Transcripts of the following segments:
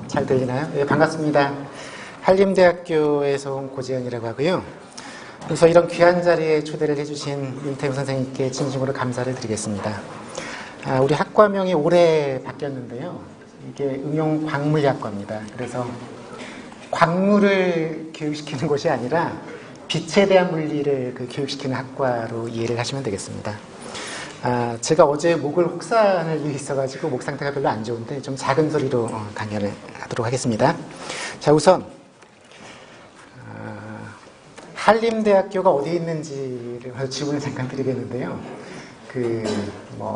잘 들리나요? 네, 반갑습니다. 한림대학교에서 온 고재현이라고 하고요. 그래서 이런 귀한 자리에 초대를 해주신 윤태우 선생님께 진심으로 감사를 드리겠습니다. 우리 학과명이 올해 바뀌었는데요. 이게 응용광물리학과입니다. 그래서 광물을 교육시키는 곳이 아니라 빛에 대한 물리를 교육시키는 학과로 이해를 하시면 되겠습니다. 제가 어제 목을 혹사할 일이 있어가지고 목 상태가 별로 안 좋은데 좀 작은 소리로 강연을 하도록 하겠습니다. 자, 우선 한림대학교가 어디 있는지를 질문을 잠깐 드리겠는데요.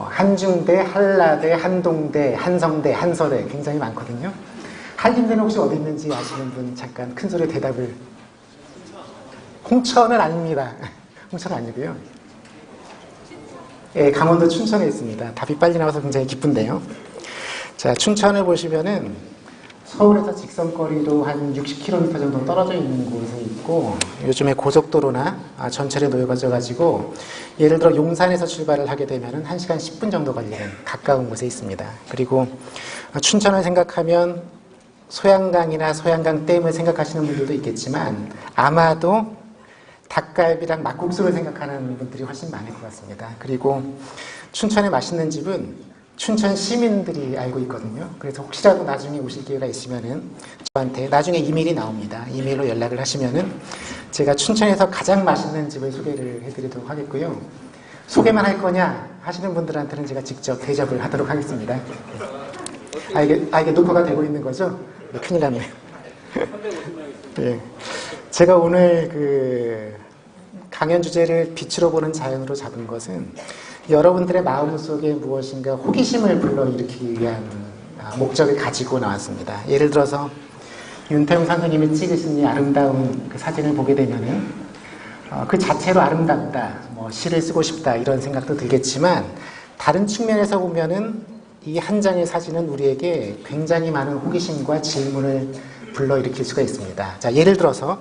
한중대, 한라대, 한동대, 한성대, 한서대 굉장히 많거든요. 한림대는 혹시 어디 있는지 아시는 분 잠깐 큰 소리에 대답을. 홍천은 아닙니다. 홍천은 아니고요. 예, 강원도 춘천에 있습니다. 답이 빨리 나와서 굉장히 기쁜데요. 자, 춘천을 보시면은 서울에서 직선거리로 한 60km 정도 떨어져 있는 곳에 있고, 요즘에 고속도로나 전철에 놓여져가지고, 예를 들어 용산에서 출발을 하게 되면은 1시간 10분 정도 걸리는 가까운 곳에 있습니다. 그리고 춘천을 생각하면 소양강이나 소양강댐을 생각하시는 분들도 있겠지만, 아마도 닭갈비랑 막국수를 생각하는 분들이 훨씬 많을 것 같습니다. 그리고 춘천에 맛있는 집은 춘천 시민들이 알고 있거든요. 그래서 혹시라도 나중에 오실 기회가 있으면은 저한테 나중에 이메일이 나옵니다. 이메일로 연락을 하시면은 제가 춘천에서 가장 맛있는 집을 소개를 해드리도록 하겠고요. 소개만 할 거냐 하시는 분들한테는 제가 직접 대접을 하도록 하겠습니다. 이게 녹화가 되고 있는 거죠? 네, 큰일 났네요. 예. 제가 오늘 강연 주제를 빛으로 보는 자연으로 잡은 것은 여러분들의 마음속에 무엇인가 호기심을 불러일으키기 위한 목적을 가지고 나왔습니다. 예를 들어서 윤태웅 선생님이 찍으신 이 아름다운 그 사진을 보게 되면은 그 자체로 아름답다, 시를 쓰고 싶다 이런 생각도 들겠지만 다른 측면에서 보면은 이 한 장의 사진은 우리에게 굉장히 많은 호기심과 질문을 불러일으킬 수가 있습니다. 자, 예를 들어서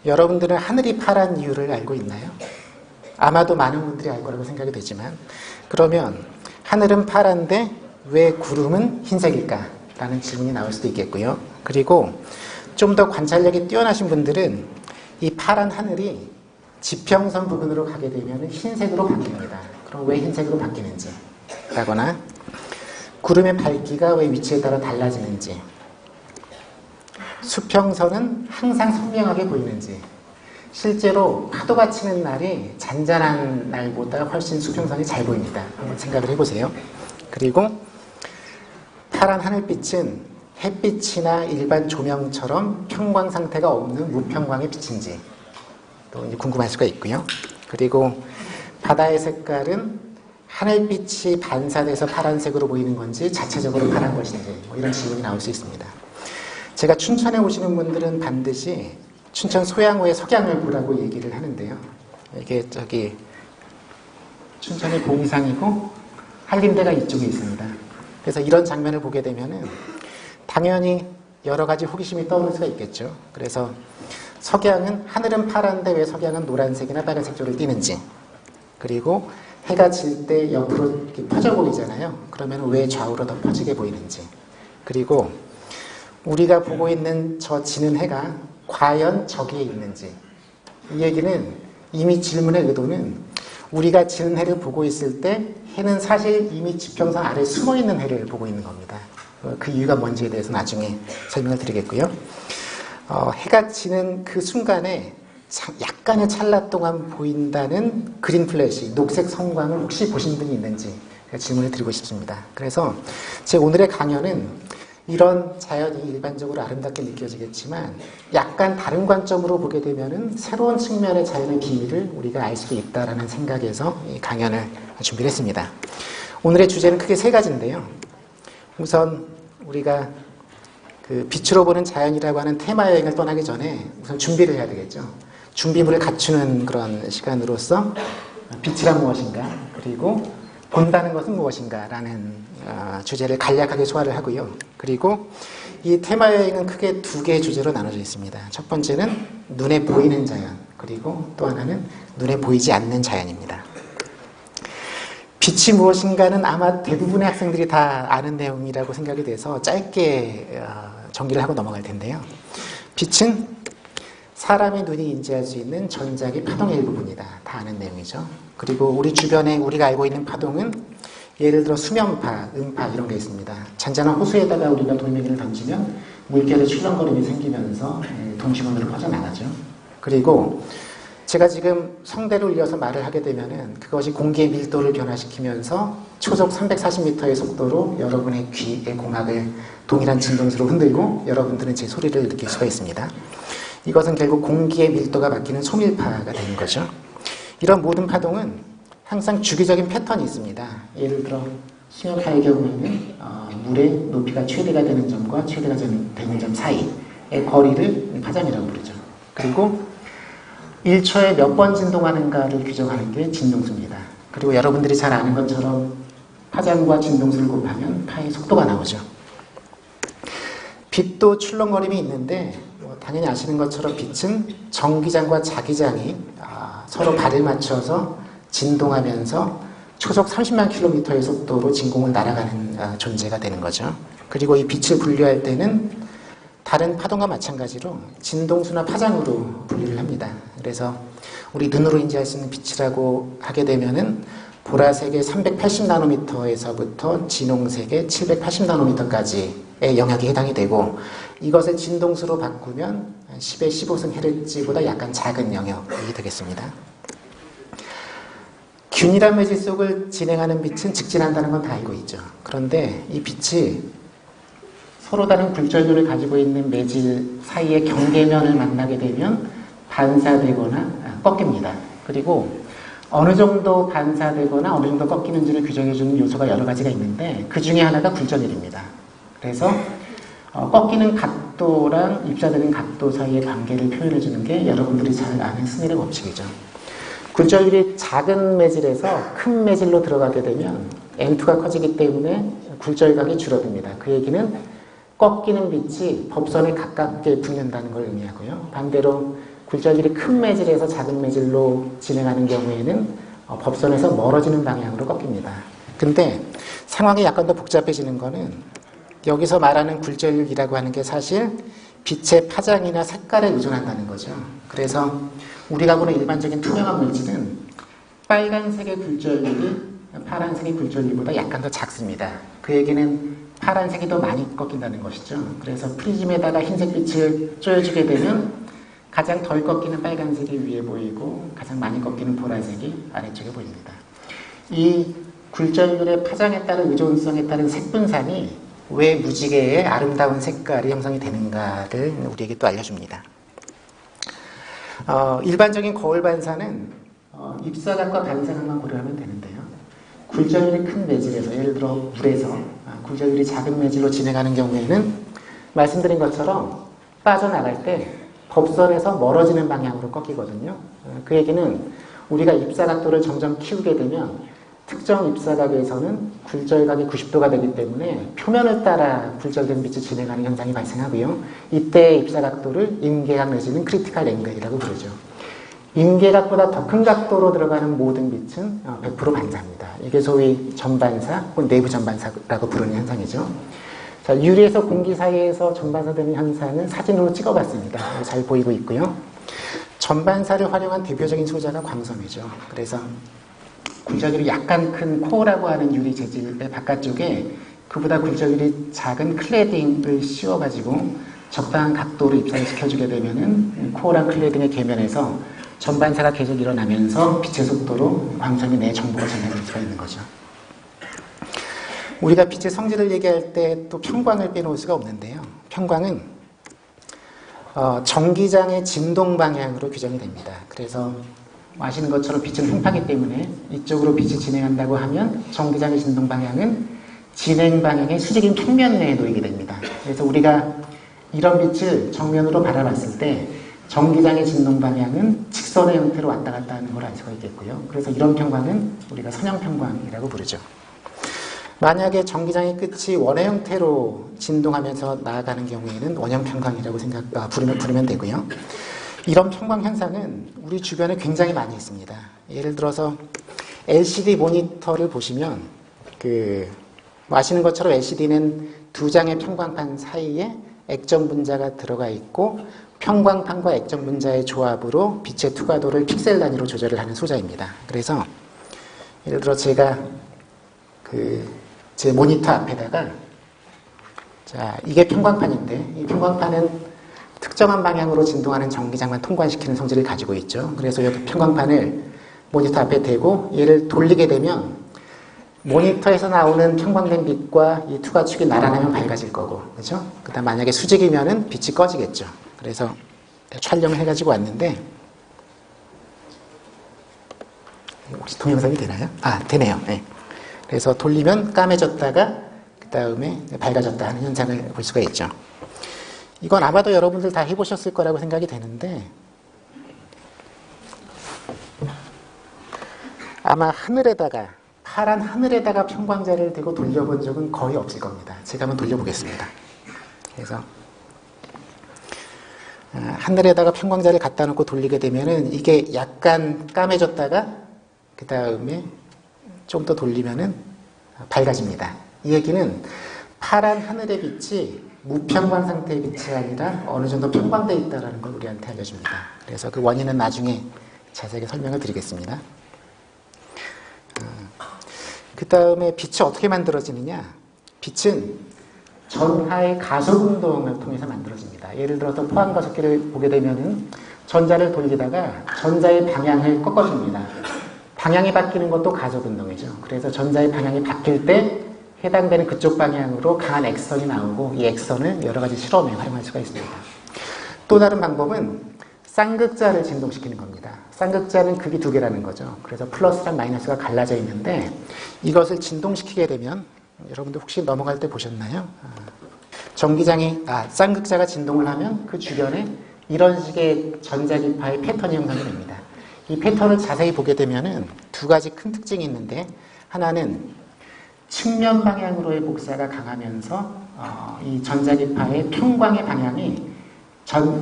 여러분들은 하늘이 파란 이유를 알고 있나요? 아마도 많은 분들이 알 거라고 생각이 되지만, 그러면 하늘은 파란데 왜 구름은 흰색일까? 라는 질문이 나올 수도 있겠고요. 그리고 좀 더 관찰력이 뛰어나신 분들은 이 파란 하늘이 지평선 부분으로 가게 되면 흰색으로 바뀝니다. 그럼 왜 흰색으로 바뀌는지 라거나 구름의 밝기가 왜 위치에 따라 달라지는지, 수평선은 항상 선명하게 보이는지, 실제로 파도가 치는 날이 잔잔한 날보다 훨씬 수평선이 잘 보입니다. 한번 생각을 해보세요. 그리고 파란 하늘빛은 햇빛이나 일반 조명처럼 평광 상태가 없는 무평광의 빛인지 또 이제 궁금할 수가 있고요. 그리고 바다의 색깔은 하늘빛이 반사돼서 파란색으로 보이는 건지 자체적으로 파란 것인지 이런 질문이 나올 수 있습니다. 제가 춘천에 오시는 분들은 반드시 춘천 소양호의 석양을 보라고 얘기를 하는데요. 이게 춘천의 봉이상이고 한림대가 이쪽에 있습니다. 그래서 이런 장면을 보게 되면은 당연히 여러 가지 호기심이 떠오를 수가 있겠죠. 그래서 석양은, 하늘은 파란데 왜 석양은 노란색이나 빨간색 쪽을 띠는지, 그리고 해가 질 때 옆으로 이렇게 퍼져 보이잖아요. 그러면 왜 좌우로 더 퍼지게 보이는지, 그리고 우리가 보고 있는 저 지는 해가 과연 저기에 있는지. 이 얘기는 이미 질문의 의도는 우리가 지는 해를 보고 있을 때 해는 사실 이미 지평선 아래에 숨어있는 해를 보고 있는 겁니다. 그 이유가 뭔지에 대해서 나중에 설명을 드리겠고요. 해가 지는 그 순간에 약간의 찰나 동안 보인다는 그린 플래시, 녹색 성광을 혹시 보신 분이 있는지 질문을 드리고 싶습니다. 그래서 제 오늘의 강연은 이런 자연이 일반적으로 아름답게 느껴지겠지만 약간 다른 관점으로 보게 되면은 새로운 측면의 자연의 비밀을 우리가 알 수 있다라는 생각에서 이 강연을 준비를 했습니다. 오늘의 주제는 크게 세 가지인데요. 우선 우리가 빛으로 보는 자연이라고 하는 테마 여행을 떠나기 전에 우선 준비를 해야 되겠죠. 준비물을 갖추는 그런 시간으로서 빛이란 무엇인가, 그리고 본다는 것은 무엇인가 라는 주제를 간략하게 소화를 하고요. 그리고 이 테마 여행은 크게 두 개의 주제로 나눠져 있습니다. 첫 번째는 눈에 보이는 자연, 그리고 또 하나는 눈에 보이지 않는 자연입니다. 빛이 무엇인가는 아마 대부분의 학생들이 다 아는 내용이라고 생각이 돼서 짧게 정리를 하고 넘어갈 텐데요. 빛은 사람의 눈이 인지할 수 있는 전자기 파동의 일부분이다. 다 아는 내용이죠. 그리고 우리 주변에 우리가 알고 있는 파동은 예를 들어 수면파, 음파 이런 게 있습니다. 잔잔한 호수에다가 우리가 돌멩이를 던지면 물결의 출렁거림이 생기면서 동시간으로 퍼져나가죠. 그리고 제가 지금 성대를 이어서 말을 하게 되면은 그것이 공기의 밀도를 변화시키면서 초속 340m의 속도로 여러분의 귀의 공학을 동일한 진동수로 흔들고 여러분들은 제 소리를 느낄 수가 있습니다. 이것은 결국 공기의 밀도가 바뀌는 소밀파가 되는 거죠. 이런 모든 파동은 항상 주기적인 패턴이 있습니다. 예를 들어 수면파의 경우에는 물의 높이가 최대가 되는 점과 최대가 되는 점 사이의 거리를 파장이라고 부르죠. 그리고 1초에 몇 번 진동하는가를 규정하는 게 진동수입니다. 그리고 여러분들이 잘 아는 것처럼 파장과 진동수를 곱하면 파의 속도가 나오죠. 빛도 출렁거림이 있는데 당연히 아시는 것처럼 빛은 전기장과 자기장이 서로 발을 맞춰서 진동하면서 초속 30만 킬로미터의 속도로 진공을 날아가는 존재가 되는 거죠. 그리고 이 빛을 분류할 때는 다른 파동과 마찬가지로 진동수나 파장으로 분류를 합니다. 그래서 우리 눈으로 인지할 수 있는 빛이라고 하게 되면은 보라색의 380나노미터에서부터 진홍색의 780나노미터까지의 영역이 해당이 되고 이것을 진동수로 바꾸면 10의 15승 헤르츠보다 약간 작은 영역이 되겠습니다. 균일한 매질 속을 진행하는 빛은 직진한다는 건 다 알고 있죠. 그런데 이 빛이 서로 다른 굴절률을 가지고 있는 매질 사이의 경계면을 만나게 되면 반사되거나 꺾입니다. 그리고 어느 정도 반사되거나 어느 정도 꺾이는지를 규정해주는 요소가 여러 가지가 있는데 그 중에 하나가 굴절률입니다. 그래서 꺾이는 각도랑 입자되는 각도 사이의 관계를 표현해주는 게 여러분들이 잘 아는 스미르 법칙이죠. 굴절률이 작은 매질에서 큰 매질로 들어가게 되면 M2가 커지기 때문에 굴절각이 줄어듭니다. 그 얘기는 꺾이는 빛이 법선에 가깝게 붙는다는 걸 의미하고요. 반대로 굴절률이 큰 매질에서 작은 매질로 진행하는 경우에는 법선에서 멀어지는 방향으로 꺾입니다. 근데 상황이 약간 더 복잡해지는 거는 여기서 말하는 굴절률이라고 하는 게 사실 빛의 파장이나 색깔에 의존한다는 거죠. 그래서 우리가 보는 일반적인 투명한 물질은 빨간색의 굴절률이 파란색의 굴절률보다 약간 더 작습니다. 그 얘기는 파란색이 더 많이 꺾인다는 것이죠. 그래서 프리즘에다가 흰색 빛을 쪼여주게 되면 가장 덜 꺾이는 빨간색이 위에 보이고 가장 많이 꺾이는 보라색이 아래쪽에 보입니다. 이 굴절률의 파장에 따른 의존성에 따른 색분산이 왜 무지개의 아름다운 색깔이 형성이 되는가를 우리에게 또 알려줍니다. 일반적인 거울 반사는 입사각과 반사각만 고려하면 되는데요. 굴절률이 큰 매질에서 예를 들어 물에서 굴절률이 작은 매질로 진행하는 경우에는 말씀드린 것처럼 빠져나갈 때 법선에서 멀어지는 방향으로 꺾이거든요. 그 얘기는 우리가 입사각도를 점점 키우게 되면 특정 입사각에서는 굴절각이 90도가 되기 때문에 표면을 따라 굴절된 빛이 진행하는 현상이 발생하고요. 이때 입사각도를 임계각 내지는 크리티컬 앵글이라고 부르죠. 임계각보다 더 큰 각도로 들어가는 모든 빛은 100% 반사입니다. 이게 소위 전반사 혹은 내부 전반사라고 부르는 현상이죠. 자, 유리에서 공기 사이에서 전반사되는 현상은 사진으로 찍어봤습니다. 잘 보이고 있고요. 전반사를 활용한 대표적인 소재가 광섬유죠. 그래서 굴절률이 약간 큰 코어라고 하는 유리 재질의 바깥쪽에 그보다 굴절률이 작은 클레딩을 씌워가지고 적당한 각도로 입사를 시켜주게 되면은 코어랑 클레딩의 계면에서 전반사가 계속 일어나면서 빛의 속도로 광섬유 내 정보가 전달될 수가 있는 거죠. 우리가 빛의 성질을 얘기할 때 또 편광을 빼놓을 수가 없는데요. 편광은 전기장의 진동 방향으로 규정이 됩니다. 그래서 아시는 것처럼 빛은 흥파기 때문에 이쪽으로 빛이 진행한다고 하면 전기장의 진동 방향은 진행 방향의 수직인 평면 내에 놓이게 됩니다. 그래서 우리가 이런 빛을 정면으로 바라봤을 때 전기장의 진동 방향은 직선의 형태로 왔다 갔다 하는 걸 알 수가 있겠고요. 그래서 이런 편광은 우리가 선형 편광이라고 부르죠. 만약에 전기장의 끝이 원의 형태로 진동하면서 나아가는 경우에는 원형 편광이라고 부르면 되고요. 이런 편광 현상은 우리 주변에 굉장히 많이 있습니다. 예를 들어서 LCD 모니터를 보시면 뭐 아시는 것처럼 LCD는 두 장의 평광판 사이에 액정 분자가 들어가 있고 평광판과 액정 분자의 조합으로 빛의 투과도를 픽셀 단위로 조절을 하는 소자입니다. 그래서 예를 들어 제가 제 모니터 앞에다가 자 이게 평광판인데 이 평광판은 특정한 방향으로 진동하는 전기장만 통과시키는 성질을 가지고 있죠. 그래서 여기 평광판을 모니터 앞에 대고 얘를 돌리게 되면 모니터에서 나오는 평광된 빛과 이 투과축이 나란하면 밝아질 거고, 그렇죠? 그다음 만약에 수직이면은 빛이 꺼지겠죠. 그래서 촬영을 해가지고 왔는데 혹시 동영상이 되나요? 아, 되네요. 네. 그래서 돌리면 까매졌다가 그 다음에 밝아졌다 하는 현상을 볼 수가 있죠. 이건 아마도 여러분들 다 해보셨을 거라고 생각이 되는데 아마 파란 하늘에다가 평광자를 대고 돌려본 적은 거의 없을 겁니다. 제가 한번 돌려보겠습니다. 그래서 하늘에다가 평광자를 갖다 놓고 돌리게 되면은 이게 약간 까매졌다가 그 다음에 좀 더 돌리면은 밝아집니다. 이 얘기는 파란 하늘의 빛이 무평광 상태의 빛이 아니라 어느 정도 평광되어 있다는 걸 우리한테 알려줍니다. 그래서 그 원인은 나중에 자세하게 설명을 드리겠습니다. 그 다음에 빛이 어떻게 만들어지느냐? 빛은 전하의 가속 운동을 통해서 만들어집니다. 예를 들어서 포항 가속기를 보게 되면은 전자를 돌리다가 전자의 방향을 꺾어줍니다. 방향이 바뀌는 것도 가속 운동이죠. 그래서 전자의 방향이 바뀔 때 해당되는 그쪽 방향으로 강한 액선이 나오고 이 액선을 여러 가지 실험에 활용할 수가 있습니다. 또 다른 방법은 쌍극자를 진동시키는 겁니다. 쌍극자는 극이 두 개라는 거죠. 그래서 플러스랑 마이너스가 갈라져 있는데 이것을 진동시키게 되면 여러분들 혹시 넘어갈 때 보셨나요? 쌍극자가 진동을 하면 그 주변에 이런 식의 전자기파의 패턴이 형성이 됩니다. 이 패턴을 자세히 보게 되면은 두 가지 큰 특징이 있는데 하나는 측면 방향으로의 복사가 강하면서 이 전자기파의 평광의 방향이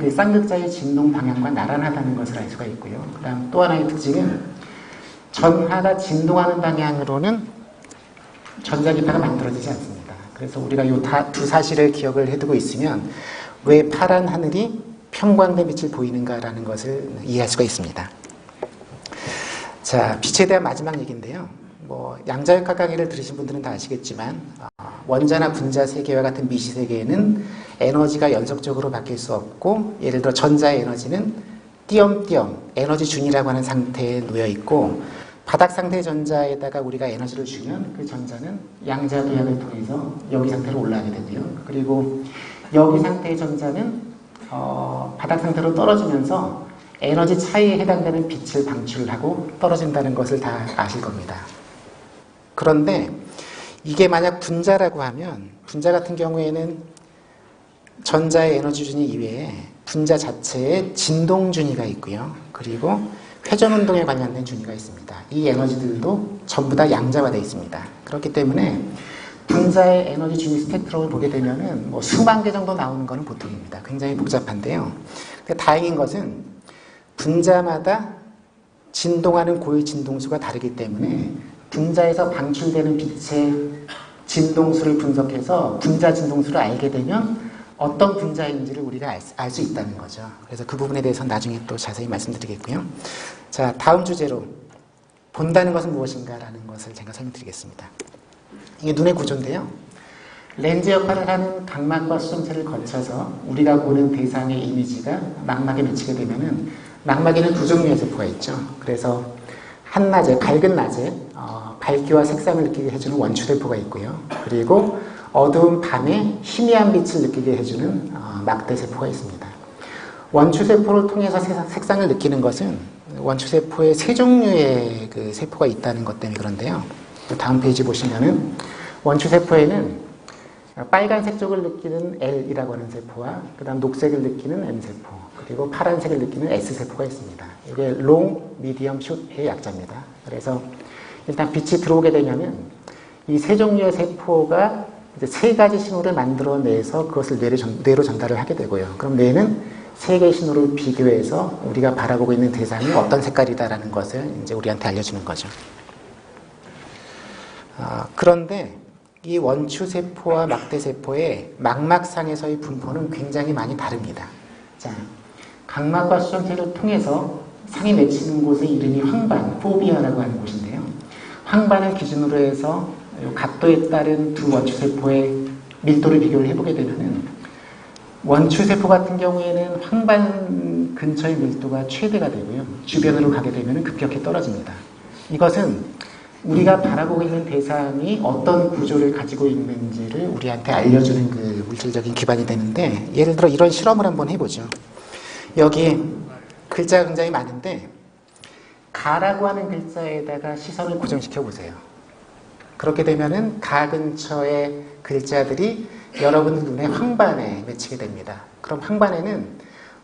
그 쌍극자의 진동 방향과 나란하다는 것을 알 수가 있고요. 그 다음 또 하나의 특징은 전하가 진동하는 방향으로는 전자기파가 만들어지지 않습니다. 그래서 우리가 이 두 사실을 기억을 해두고 있으면 왜 파란 하늘이 평광된 빛을 보이는가라는 것을 이해할 수가 있습니다. 자, 빛에 대한 마지막 얘기인데요. 양자역학 강의를 들으신 분들은 다 아시겠지만 원자나 분자 세계와 같은 미시 세계에는 에너지가 연속적으로 바뀔 수 없고 예를 들어 전자의 에너지는 띄엄띄엄 에너지 준이라고 하는 상태에 놓여 있고 바닥 상태의 전자에다가 우리가 에너지를 주면 그 전자는 양자 도약을 통해서 여기 상태로 올라가게 되고요. 그리고 여기 상태의 전자는 바닥 상태로 떨어지면서 에너지 차이에 해당되는 빛을 방출하고 떨어진다는 것을 다 아실 겁니다. 그런데 이게 만약 분자라고 하면 분자 같은 경우에는 전자의 에너지 준위 이외에 분자 자체에 진동 준위가 있고요. 그리고 회전 운동에 관련된 준위가 있습니다. 이 에너지들도 전부 다 양자화되어 있습니다. 그렇기 때문에 분자의 에너지 준위 스펙트럼을 보게 되면은 수만 개 정도 나오는 것은 보통입니다. 굉장히 복잡한데요. 근데 다행인 것은 분자마다 진동하는 고유 진동수가 다르기 때문에 분자에서 방출되는 빛의 진동수를 분석해서 분자 진동수를 알게 되면 어떤 분자인지를 우리가 알 수 있다는 거죠. 그래서 그 부분에 대해서는 나중에 또 자세히 말씀드리겠고요. 자, 다음 주제로 본다는 것은 무엇인가라는 것을 제가 설명드리겠습니다. 이게 눈의 구조인데요. 렌즈 역할을 하는 각막과 수정체를 거쳐서 우리가 보는 대상의 이미지가 망막에 미치게 되면은 망막에는 두 종류의 세포가 있죠. 그래서 한낮에, 밝은 낮에 밝기와 색상을 느끼게 해주는 원추세포가 있고요. 그리고 어두운 밤에 희미한 빛을 느끼게 해주는 막대세포가 있습니다. 원추세포를 통해서 색상을 느끼는 것은 원추세포에 세 종류의 그 세포가 있다는 것 때문에 그런데요. 다음 페이지 보시면은 원추세포에는 빨간색 쪽을 느끼는 L이라고 하는 세포와 그 다음 녹색을 느끼는 M세포 그리고 파란색을 느끼는 S세포가 있습니다. 이게 long, medium, short의 약자입니다. 그래서 일단 빛이 들어오게 되면은 이 세 종류의 세포가 이제 세 가지 신호를 만들어내서 그것을 뇌로 전달을 하게 되고요. 그럼 뇌는 세 개의 신호를 비교해서 우리가 바라보고 있는 대상이 어떤 색깔이다라는 것을 이제 우리한테 알려주는 거죠. 그런데 이 원추세포와 막대세포의 망막상에서의 분포는 굉장히 많이 다릅니다. 자, 각막과 수정체를 통해서 상이 맺히는 곳의 이름이 황반, 포비아라고 하는 곳인데요. 황반을 기준으로 해서 각도에 따른 두 원추세포의 밀도를 비교를 해보게 되면은 원추세포 같은 경우에는 황반 근처의 밀도가 최대가 되고요. 주변으로 가게 되면 급격히 떨어집니다. 이것은 우리가 바라보고 있는 대상이 어떤 구조를 가지고 있는지를 우리한테 알려주는 그 물질적인 기반이 되는데, 예를 들어 이런 실험을 한번 해보죠. 여기 글자가 굉장히 많은데 가라고 하는 글자에다가 시선을 고정시켜 보세요. 그렇게 되면은 가 근처의 글자들이 여러분 눈의 황반에 맺히게 됩니다. 그럼 황반에는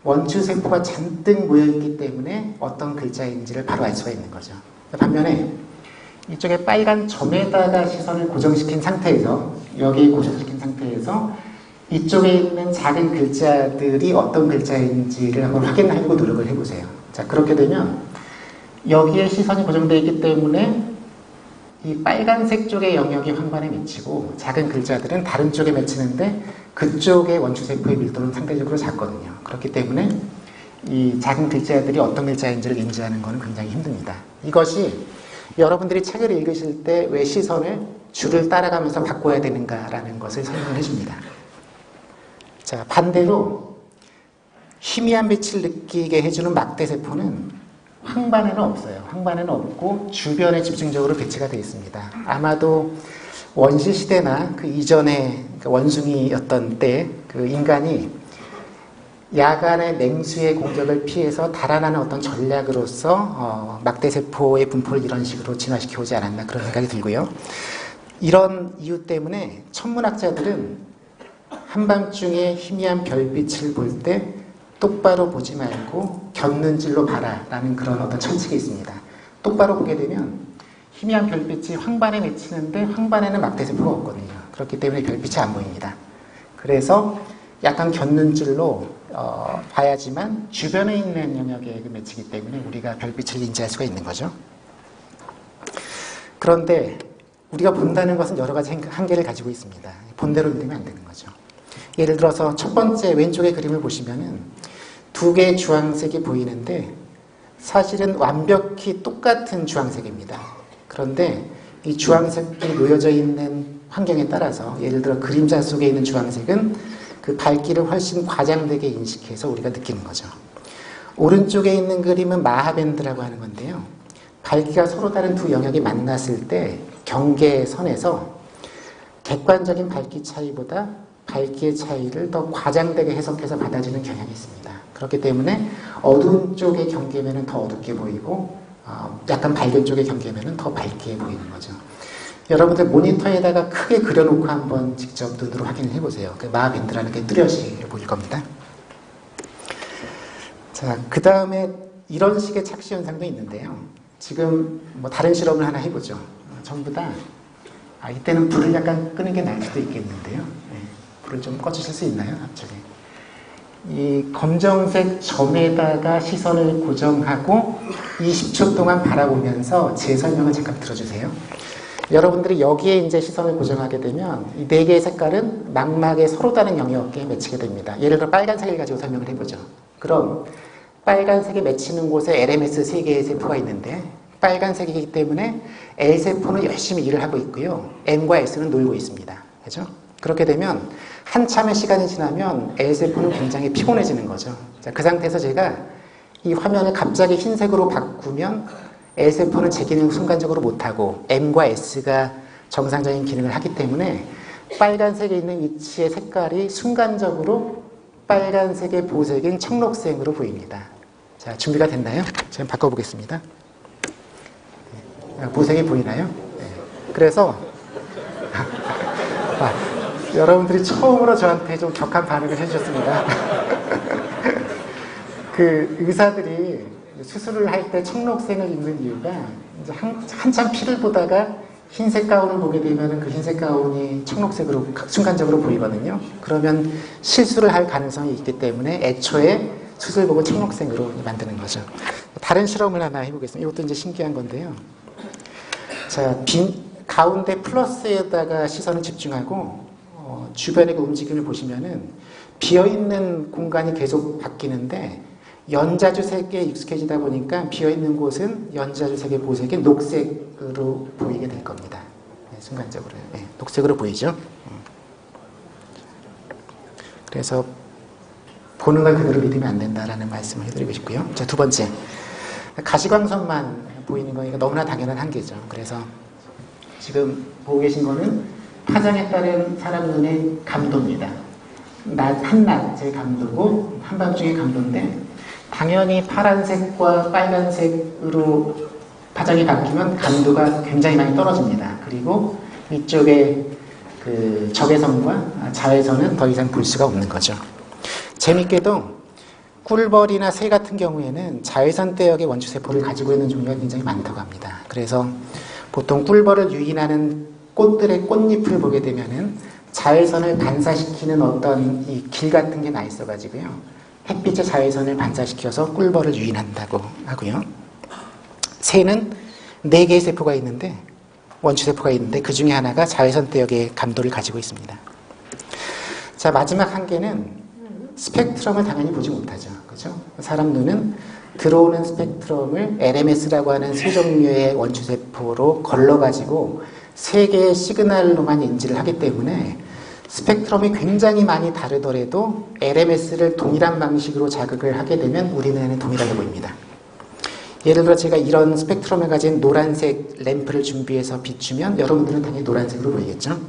원추세포가 잔뜩 모여있기 때문에 어떤 글자인지를 바로 알 수가 있는 거죠. 반면에 이쪽에 빨간 점에다가 시선을 고정시킨 상태에서, 여기 고정시킨 상태에서 이쪽에 있는 작은 글자들이 어떤 글자인지를 한번 확인하려고 노력을 해보세요. 자, 그렇게 되면 여기에 시선이 고정되어 있기 때문에 이 빨간색 쪽의 영역이 황반에 미치고 작은 글자들은 다른 쪽에 맺히는데 그쪽의 원추세포의 밀도는 상대적으로 작거든요. 그렇기 때문에 이 작은 글자들이 어떤 글자인지를 인지하는 것은 굉장히 힘듭니다. 이것이 여러분들이 책을 읽으실 때 왜 시선을 줄을 따라가면서 바꿔야 되는가라는 것을 설명을 해줍니다. 자, 반대로 희미한 빛을 느끼게 해주는 막대세포는 황반에는 없어요. 황반에는 없고 주변에 집중적으로 배치가 되어 있습니다. 아마도 원시시대나 그 이전에 원숭이였던 때 그 인간이 야간의 냉수의 공격을 피해서 달아나는 어떤 전략으로서 막대세포의 분포를 이런 식으로 진화시켜 오지 않았나 그런 생각이 들고요. 이런 이유 때문에 천문학자들은 한밤중에 희미한 별빛을 볼 때 똑바로 보지 말고 곁눈질로 봐라 라는 그런 어떤 천칙이 있습니다. 똑바로 보게 되면 희미한 별빛이 황반에 맺히는데 황반에는 막대세포가 없거든요. 그렇기 때문에 별빛이 안 보입니다. 그래서 약간 곁눈질로 봐야지만 주변에 있는 영역에 맺히기 때문에 우리가 별빛을 인지할 수가 있는 거죠. 그런데 우리가 본다는 것은 여러 가지 한계를 가지고 있습니다. 본대로 믿으면 안 되는 거죠. 예를 들어서 첫 번째 왼쪽의 그림을 보시면은 두 개의 주황색이 보이는데 사실은 완벽히 똑같은 주황색입니다. 그런데 이 주황색이 놓여져 있는 환경에 따라서, 예를 들어 그림자 속에 있는 주황색은 그 밝기를 훨씬 과장되게 인식해서 우리가 느끼는 거죠. 오른쪽에 있는 그림은 마하밴드라고 하는 건데요. 밝기가 서로 다른 두 영역이 만났을 때 경계선에서 객관적인 밝기 차이보다 밝기의 차이를 더 과장되게 해석해서 받아주는 경향이 있습니다. 그렇기 때문에 어두운 쪽의 경계면은 더 어둡게 보이고 약간 밝은 쪽의 경계면은 더 밝게 보이는 거죠. 여러분들 모니터에다가 크게 그려놓고 한번 직접 눈으로 확인을 해보세요. 그 마하밴드라는 게 뚜렷이 보일 겁니다. 자, 그 다음에 이런 식의 착시 현상도 있는데요. 지금 뭐 다른 실험을 하나 해보죠. 전부 다 이때는 불을 약간 끄는 게 나을 수도 있겠는데요. 네, 불을 좀 꺼주실 수 있나요? 앞쪽에. 이 검정색 점에다가 시선을 고정하고 20초 동안 바라보면서 제 설명을 잠깐 들어주세요. 여러분들이 여기에 이제 시선을 고정하게 되면 이 네 개의 색깔은 망막의 서로 다른 영역에 맺히게 됩니다. 예를 들어 빨간색을 가지고 설명을 해보죠. 그럼 빨간색에 맺히는 곳에 LMS 3개의 세포가 있는데 빨간색이기 때문에 L세포는 열심히 일을 하고 있고요. M과 S는 놀고 있습니다. 그죠? 그렇게 되면 한참의 시간이 지나면 L세포는 굉장히 피곤해지는 거죠. 자, 그 상태에서 제가 이 화면을 갑자기 흰색으로 바꾸면 L세포는 제 기능을 순간적으로 못하고 M과 S가 정상적인 기능을 하기 때문에 빨간색에 있는 위치의 색깔이 순간적으로 빨간색의 보색인 청록색으로 보입니다. 자, 준비가 됐나요? 지금 바꿔보겠습니다. 보색이 보이나요? 네. 그래서 여러분들이 처음으로 저한테 좀 격한 반응을 해주셨습니다. 그 의사들이 수술을 할 때 청록색을 입는 이유가 이제 한참 피를 보다가 흰색 가운을 보게 되면 그 흰색 가운이 청록색으로 순간적으로 보이거든요. 그러면 실수를 할 가능성이 있기 때문에 애초에 수술복을 청록색으로 만드는 거죠. 다른 실험을 하나 해보겠습니다. 이것도 이제 신기한 건데요. 자, 가운데 플러스에다가 시선을 집중하고 주변의 그 움직임을 보시면은 비어있는 공간이 계속 바뀌는데 연자주색에 익숙해지다 보니까 비어있는 곳은 연자주색의 보색이 녹색으로 보이게 될 겁니다. 네, 순간적으로. 네, 녹색으로 보이죠? 그래서 보는 걸 그대로 믿으면 안 된다라는 말씀을 해드리고 싶고요. 자, 두 번째. 가시광선만 보이는 거니까 너무나 당연한 한계죠. 그래서 지금 보고 계신 거는 파장에 따른 사람 눈의 감도입니다. 한낮의 감도고 한밤중의 감도인데 당연히 파란색과 빨간색으로 파장이 바뀌면 감도가 굉장히 많이 떨어집니다. 그리고 이쪽에 그 적외선과 자외선은 더 이상 볼 수가 없는 거죠. 재밌게도 꿀벌이나 새 같은 경우에는 자외선 대역의 원추세포를 가지고 있는 종류가 굉장히 많다고 합니다. 그래서 보통 꿀벌을 유인하는 꽃들의 꽃잎을 보게 되면은 자외선을 반사시키는 어떤 이 길 같은 게 나 있어가지고요. 햇빛의 자외선을 반사시켜서 꿀벌을 유인한다고 하고요. 새는 4개의 세포가 있는데, 원추세포가 있는데 그 중에 하나가 자외선 대역의 감도를 가지고 있습니다. 자, 마지막 한계는 스펙트럼을 당연히 보지 못하죠. 그죠? 사람 눈은 들어오는 스펙트럼을 LMS라고 하는 세 종류의 원추세포로 걸러가지고 3개의 시그널로만 인지를 하기 때문에 스펙트럼이 굉장히 많이 다르더라도 LMS를 동일한 방식으로 자극을 하게 되면 우리 눈에는 동일하게 보입니다. 예를 들어 제가 이런 스펙트럼을 가진 노란색 램프를 준비해서 비추면 여러분들은 당연히 노란색으로 보이겠죠?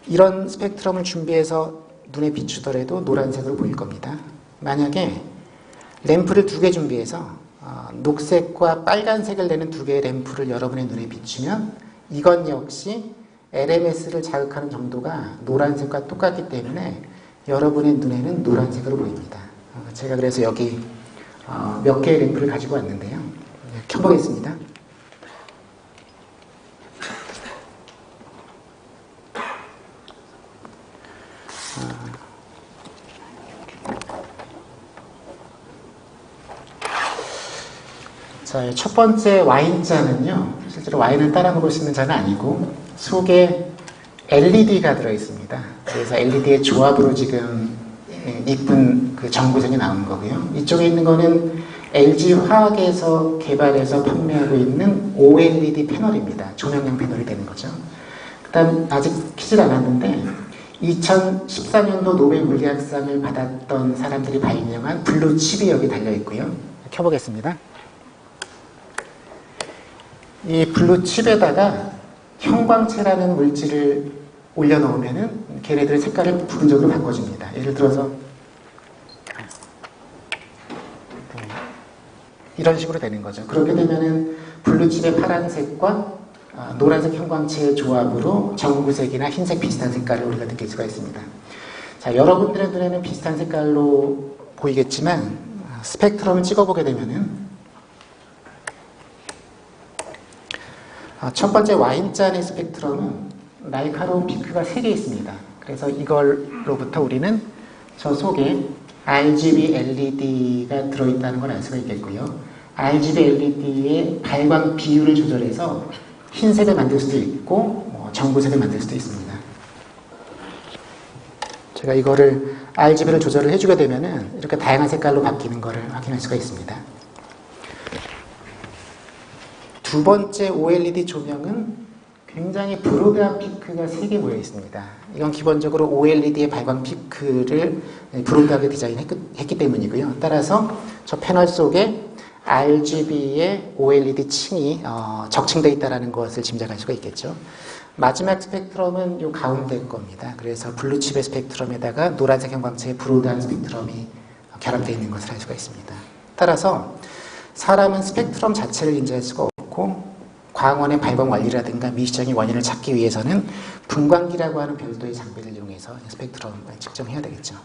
이런 스펙트럼을 준비해서 눈에 비추더라도 노란색으로 보일 겁니다. 만약에 램프를 2개 준비해서 녹색과 빨간색을 내는 2개의 램프를 여러분의 눈에 비추면 이건 역시 LMS를 자극하는 정도가 노란색과 똑같기 때문에 여러분의 눈에는 노란색으로 보입니다. 제가 그래서 여기 몇 개의 램프를 가지고 왔는데요. 켜보겠습니다. 자, 첫 번째 와인잔은요, 실제로 와인을 따라 먹을 수 있는 잔은 아니고 속에 LED가 들어있습니다. 그래서 LED의 조합으로 지금 이쁜 그 전구색이 나오는 거고요. 이쪽에 있는 거는 LG 화학에서 개발해서 판매하고 있는 OLED 패널입니다. 조명용 패널이 되는 거죠. 그 다음 아직 키질 않았는데 2014년도 노벨 물리학상을 받았던 사람들이 발명한 블루 칩이 여기 달려있고요. 켜보겠습니다. 이 블루 칩에다가 형광체라는 물질을 올려놓으면은 걔네들의 색깔을 부분적으로 바꿔줍니다. 예를 들어서 이런 식으로 되는 거죠. 그렇게 되면은 블루칩의 파란색과 노란색 형광체의 조합으로 전구색이나 흰색 비슷한 색깔을 우리가 느낄 수가 있습니다. 자, 여러분들의 눈에는 비슷한 색깔로 보이겠지만 스펙트럼을 찍어보게 되면은 첫 번째 와인잔의 스펙트럼은 날카로운 피크가 3개 있습니다. 그래서 이걸로부터 우리는 저 속에 RGB LED가 들어있다는 걸 알 수가 있겠고요. RGB LED의 발광 비율을 조절해서 흰색을 만들 수도 있고 전구색을 만들 수도 있습니다. 제가 이거를 RGB를 조절을 해주게 되면은 이렇게 다양한 색깔로 바뀌는 것을 확인할 수가 있습니다. 두 번째 OLED 조명은 굉장히 브로드한 피크가 3개 모여 있습니다. 이건 기본적으로 OLED의 발광 피크를 브로드하게 디자인했기 때문이고요. 따라서 저 패널 속에 RGB의 OLED 층이 적층되어 있다는 것을 짐작할 수가 있겠죠. 마지막 스펙트럼은 이 가운데 겁니다. 그래서 블루칩의 스펙트럼에다가 노란색 형광체의 브로드한 스펙트럼이 결합되어 있는 것을 알 수가 있습니다. 따라서 사람은 스펙트럼 자체를 인지할 수가 없고 광원의 발광 원리라든가 미시적인 원인을 찾기 위해서는 분광기라고 하는 별도의 장비를 이용해서 스펙트럼을 측정해야 되겠죠.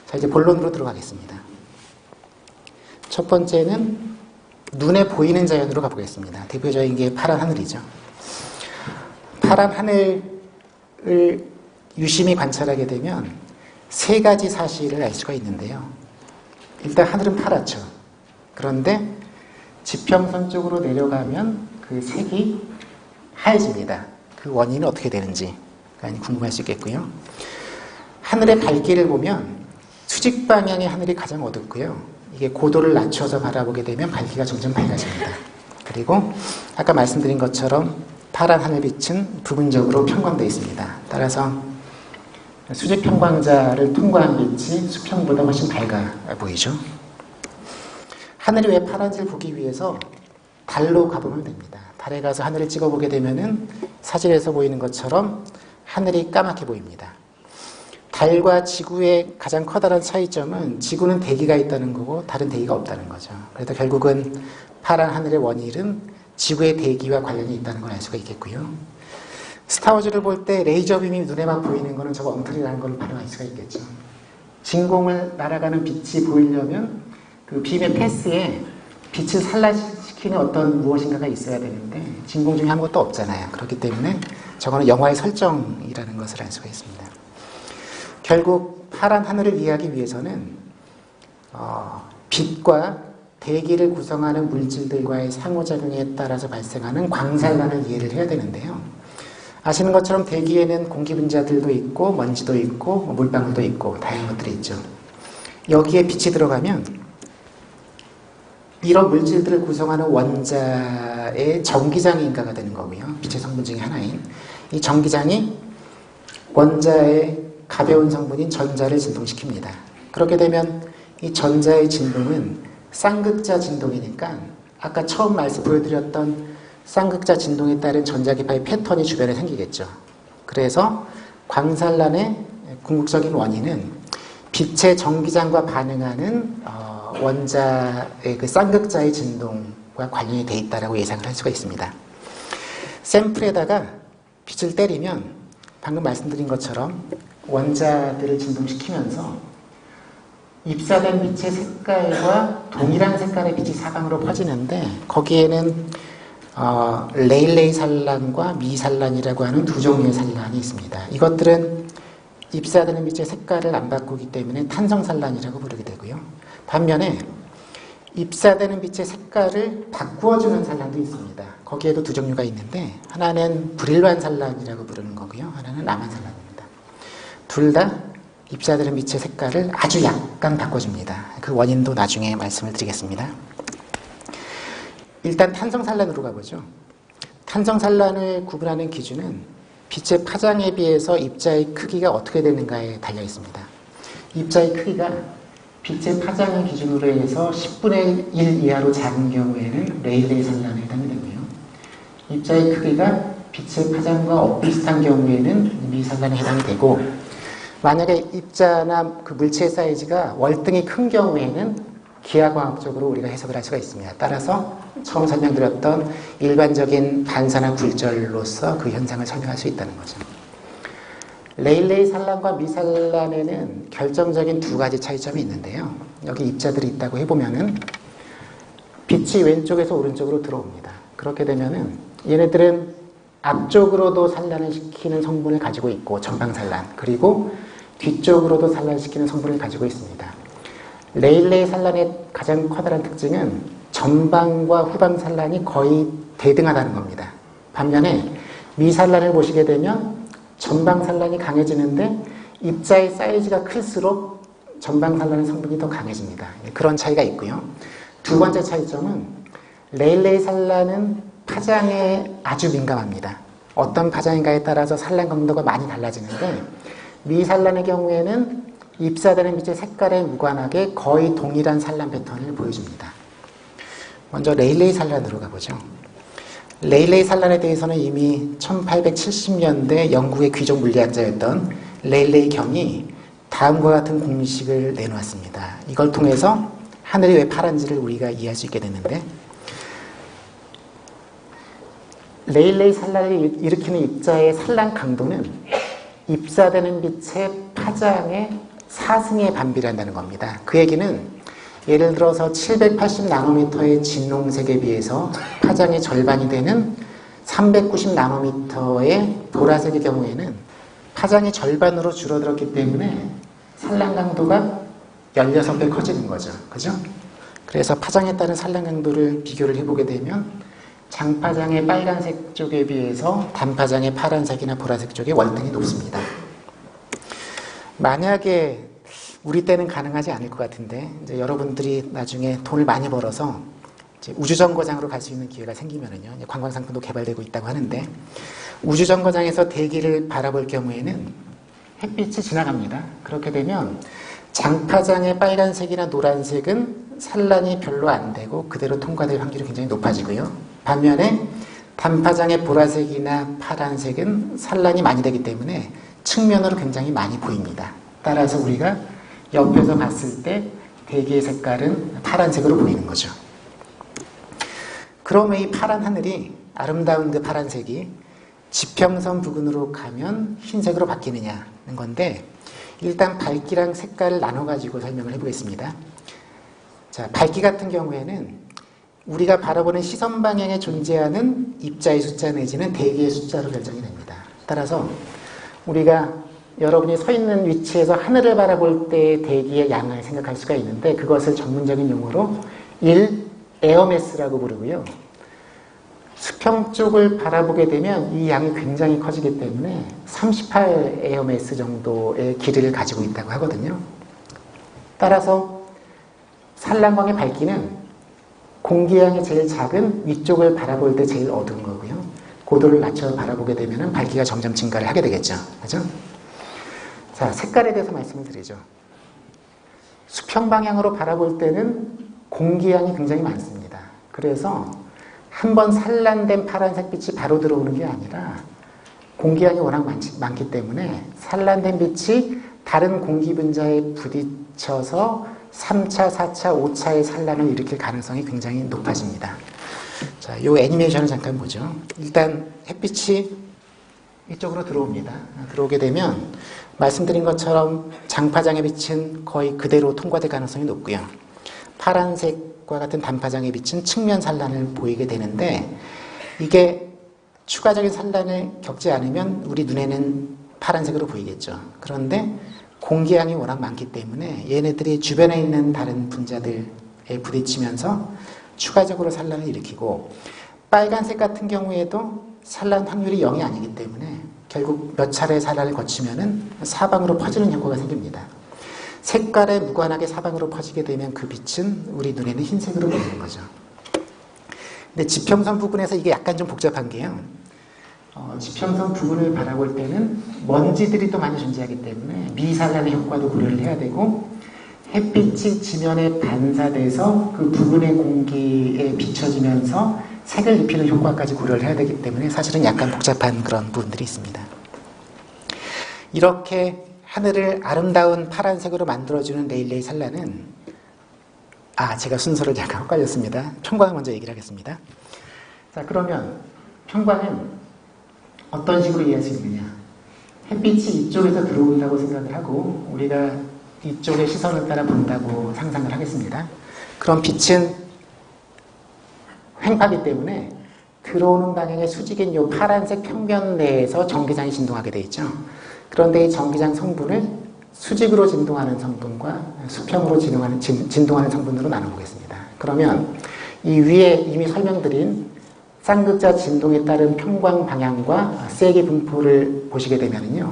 자, 이제 본론으로 들어가겠습니다. 첫 번째는 눈에 보이는 자연으로 가보겠습니다. 대표적인 게 파란 하늘이죠. 파란 하늘을 유심히 관찰하게 되면 3가지 사실을 알 수가 있는데요. 일단 하늘은 파랗죠. 그런데 지평선 쪽으로 내려가면 그 색이 하얘집니다. 그 원인은 어떻게 되는지 궁금할 수 있겠고요. 하늘의 밝기를 보면 수직 방향의 하늘이 가장 어둡고요. 이게 고도를 낮춰서 바라보게 되면 밝기가 점점 밝아집니다. 그리고 아까 말씀드린 것처럼 파란 하늘빛은 부분적으로 편광되어 있습니다. 따라서 수직 편광자를 통과한 빛이 수평보다 훨씬 밝아 보이죠. 하늘이 왜 파란지를 보기 위해서 달로 가보면 됩니다. 달에 가서 하늘을 찍어보게 되면은 사진에서 보이는 것처럼 하늘이 까맣게 보입니다. 달과 지구의 가장 커다란 차이점은 지구는 대기가 있다는 거고 달은 대기가 없다는 거죠. 그래서 결국은 파란 하늘의 원인은 지구의 대기와 관련이 있다는 걸 알 수가 있겠고요. 스타워즈를 볼 때 레이저 빔이 눈에만 보이는 거는 저거 엉터리라는 걸 바로 알 수가 있겠죠. 진공을 날아가는 빛이 보이려면 그 빔의 패스에 빛을 산란시키는 어떤 무엇인가가 있어야 되는데 진공 중에 아무것도 없잖아요. 그렇기 때문에 저거는 영화의 설정이라는 것을 알 수가 있습니다. 결국 파란 하늘을 이해하기 위해서는 빛과 대기를 구성하는 물질들과의 상호작용에 따라서 발생하는 광산란을 이해를 해야 되는데요. 아시는 것처럼 대기에는 공기 분자들도 있고 먼지도 있고 물방울도 있고 다양한 것들이 있죠. 여기에 빛이 들어가면 이런 물질들을 구성하는 원자의 전기장이 인가가 되는 거고요. 빛의 성분 중에 하나인 이 전기장이 원자의 가벼운 성분인 전자를 진동시킵니다. 그렇게 되면 이 전자의 진동은 쌍극자 진동이니까 아까 처음 보여드렸던 쌍극자 진동에 따른 전자기파의 패턴이 주변에 생기겠죠. 그래서 광산란의 궁극적인 원인은 빛의 전기장과 반응하는 원자의 그 쌍극자의 진동과 관련이 돼 있다라고 예상을 할 수가 있습니다. 샘플에다가 빛을 때리면 방금 말씀드린 것처럼 원자들을 진동시키면서 입사된 빛의 색깔과 동일한 색깔의 빛이 사방으로 퍼지는데 거기에는 레일레이 산란과 미산란이라고 하는 두 종류의 산란이 있습니다. 이것들은 입사되는 빛의 색깔을 안 바꾸기 때문에 탄성산란이라고 부르게 되고요. 반면에 입사되는 빛의 색깔을 바꾸어주는 산란도 있습니다. 거기에도 두 종류가 있는데 하나는 불일반 산란이라고 부르는 거고요. 하나는 남한 산란입니다. 둘 다 입사되는 빛의 색깔을 아주 약간 바꿔줍니다. 그 원인도 나중에 말씀을 드리겠습니다. 일단 탄성산란으로 가보죠. 탄성산란을 구분하는 기준은 빛의 파장에 비해서 입자의 크기가 어떻게 되는가에 달려 있습니다. 입자의 크기가 빛의 파장의 기준으로 해서 10분의 1 이하로 작은 경우에는 레일레이 산란에 해당이 되고요. 입자의 크기가 빛의 파장과 엇비슷한 경우에는 미산란에 해당이 되고, 만약에 입자나 그 물체의 사이즈가 월등히 큰 경우에는 기하과학적으로 우리가 해석을 할 수가 있습니다. 따라서 처음 설명드렸던 일반적인 반사나 굴절로서 그 현상을 설명할 수 있다는 거죠. 레일레이 산란과 미산란에는 결정적인 두 가지 차이점이 있는데요. 여기 입자들이 있다고 해보면은 빛이 왼쪽에서 오른쪽으로 들어옵니다. 그렇게 되면은 얘네들은 앞쪽으로도 산란을 시키는 성분을 가지고 있고, 전방산란, 그리고 뒤쪽으로도 산란시키는 성분을 가지고 있습니다. 레일레이 산란의 가장 커다란 특징은 전방과 후방 산란이 거의 대등하다는 겁니다. 반면에 미산란을 보시게 되면 전방 산란이 강해지는데 입자의 사이즈가 클수록 전방 산란의 성분이 더 강해집니다. 그런 차이가 있고요. 두 번째 차이점은 레일레이 산란은 파장에 아주 민감합니다. 어떤 파장인가에 따라서 산란 강도가 많이 달라지는데 미산란의 경우에는 입사되는 빛의 색깔에 무관하게 거의 동일한 산란 패턴을 보여줍니다. 먼저 레일레이 산란으로 가보죠. 레일레이 산란에 대해서는 이미 1870년대 영국의 귀족 물리학자였던 레일레이 경이 다음과 같은 공식을 내놓았습니다. 이걸 통해서 하늘이 왜 파란지를 우리가 이해할 수 있게 됐는데, 레일레이 산란을 일으키는 입자의 산란 강도는 입사되는 빛의 파장의 4승에 반비례한다는 겁니다. 그 얘기는 예를 들어서 780나노미터의 진홍색에 비해서 파장의 절반이 되는 390나노미터의 보라색의 경우에는 파장이 절반으로 줄어들었기 때문에 산란 강도가 16배 커지는 거죠. 그죠? 그래서 파장에 따른 산란 강도를 비교를 해보게 되면 장파장의 빨간색 쪽에 비해서 단파장의 파란색이나 보라색 쪽에 월등히 높습니다. 만약에 우리 때는 가능하지 않을 것 같은데 이제 여러분들이 나중에 돈을 많이 벌어서 이제 우주정거장으로 갈 수 있는 기회가 생기면은요, 관광상품도 개발되고 있다고 하는데, 우주정거장에서 대기를 바라볼 경우에는 햇빛이 지나갑니다. 그렇게 되면 장파장의 빨간색이나 노란색은 산란이 별로 안 되고 그대로 통과될 확률이 굉장히 높아지고요. 반면에 단파장의 보라색이나 파란색은 산란이 많이 되기 때문에 측면으로 굉장히 많이 보입니다. 따라서 우리가 옆에서 봤을 때 대기의 색깔은 파란색으로 보이는 거죠. 그러면 이 파란 하늘이, 아름다운 그 파란색이 지평선 부근으로 가면 흰색으로 바뀌느냐는 건데, 일단 밝기랑 색깔을 나눠가지고 설명을 해보겠습니다. 자, 밝기 같은 경우에는 우리가 바라보는 시선 방향에 존재하는 입자의 숫자 내지는 대기의 숫자로 결정이 됩니다. 따라서 우리가 여러분이 서 있는 위치에서 하늘을 바라볼 때 대기의 양을 생각할 수가 있는데, 그것을 전문적인 용어로 1에어매스라고 부르고요. 수평 쪽을 바라보게 되면 이 양이 굉장히 커지기 때문에 38에어매스 정도의 길이를 가지고 있다고 하거든요. 따라서 산란광의 밝기는 공기양이 제일 작은 위쪽을 바라볼 때 제일 어두운 거고요. 고도를 낮춰 바라보게 되면 밝기가 점점 증가를 하게 되겠죠. 그죠? 자, 색깔에 대해서 말씀을 드리죠. 수평 방향으로 바라볼 때는 공기양이 굉장히 많습니다. 그래서 한번 산란된 파란색 빛이 바로 들어오는 게 아니라 공기양이 워낙 많기 때문에 산란된 빛이 다른 공기 분자에 부딪혀서 3차, 4차, 5차의 산란을 일으킬 가능성이 굉장히 높아집니다. 자, 이 애니메이션을 잠깐 보죠. 일단 햇빛이 이쪽으로 들어옵니다. 들어오게 되면 말씀드린 것처럼 장파장의 빛은 거의 그대로 통과될 가능성이 높고요. 파란색과 같은 단파장의 빛은 측면 산란을 보이게 되는데, 이게 추가적인 산란을 겪지 않으면 우리 눈에는 파란색으로 보이겠죠. 그런데 공기양이 워낙 많기 때문에 얘네들이 주변에 있는 다른 분자들에 부딪히면서 추가적으로 산란을 일으키고, 빨간색 같은 경우에도 산란 확률이 0이 아니기 때문에 결국 몇 차례 산란을 거치면은 사방으로 퍼지는 효과가 생깁니다. 색깔에 무관하게 사방으로 퍼지게 되면 그 빛은 우리 눈에는 흰색으로 보이는 거죠. 근데 지평선 부분에서 이게 약간 좀 복잡한 게요. 지평선 부분을 바라볼 때는 먼지들이 또 많이 존재하기 때문에 미산란의 효과도 고려를 해야 되고, 햇빛이 지면에 반사돼서 그 부분의 공기에 비춰지면서 색을 입히는 효과까지 고려를 해야 되기 때문에 사실은 약간 복잡한 그런 부분들이 있습니다. 이렇게 하늘을 아름다운 파란색으로 만들어주는 레일레이 산란은, 제가 순서를 약간 헷갈렸습니다. 평광을 먼저 얘기를 하겠습니다. 자, 그러면 평광은 어떤 식으로 이해할 수 있느냐? 햇빛이 이쪽에서 들어온다고 생각을 하고 우리가 이쪽의 시선을 따라 본다고 상상을 하겠습니다. 그럼 빛은 횡파기 때문에 들어오는 방향의 수직인 이 파란색 평면 내에서 전기장이 진동하게 되어 있죠. 그런데 이 전기장 성분을 수직으로 진동하는 성분과 수평으로 진동하는 성분으로 나눠보겠습니다. 그러면 이 위에 이미 설명드린 쌍극자 진동에 따른 평광 방향과 세기 분포를 보시게 되면요,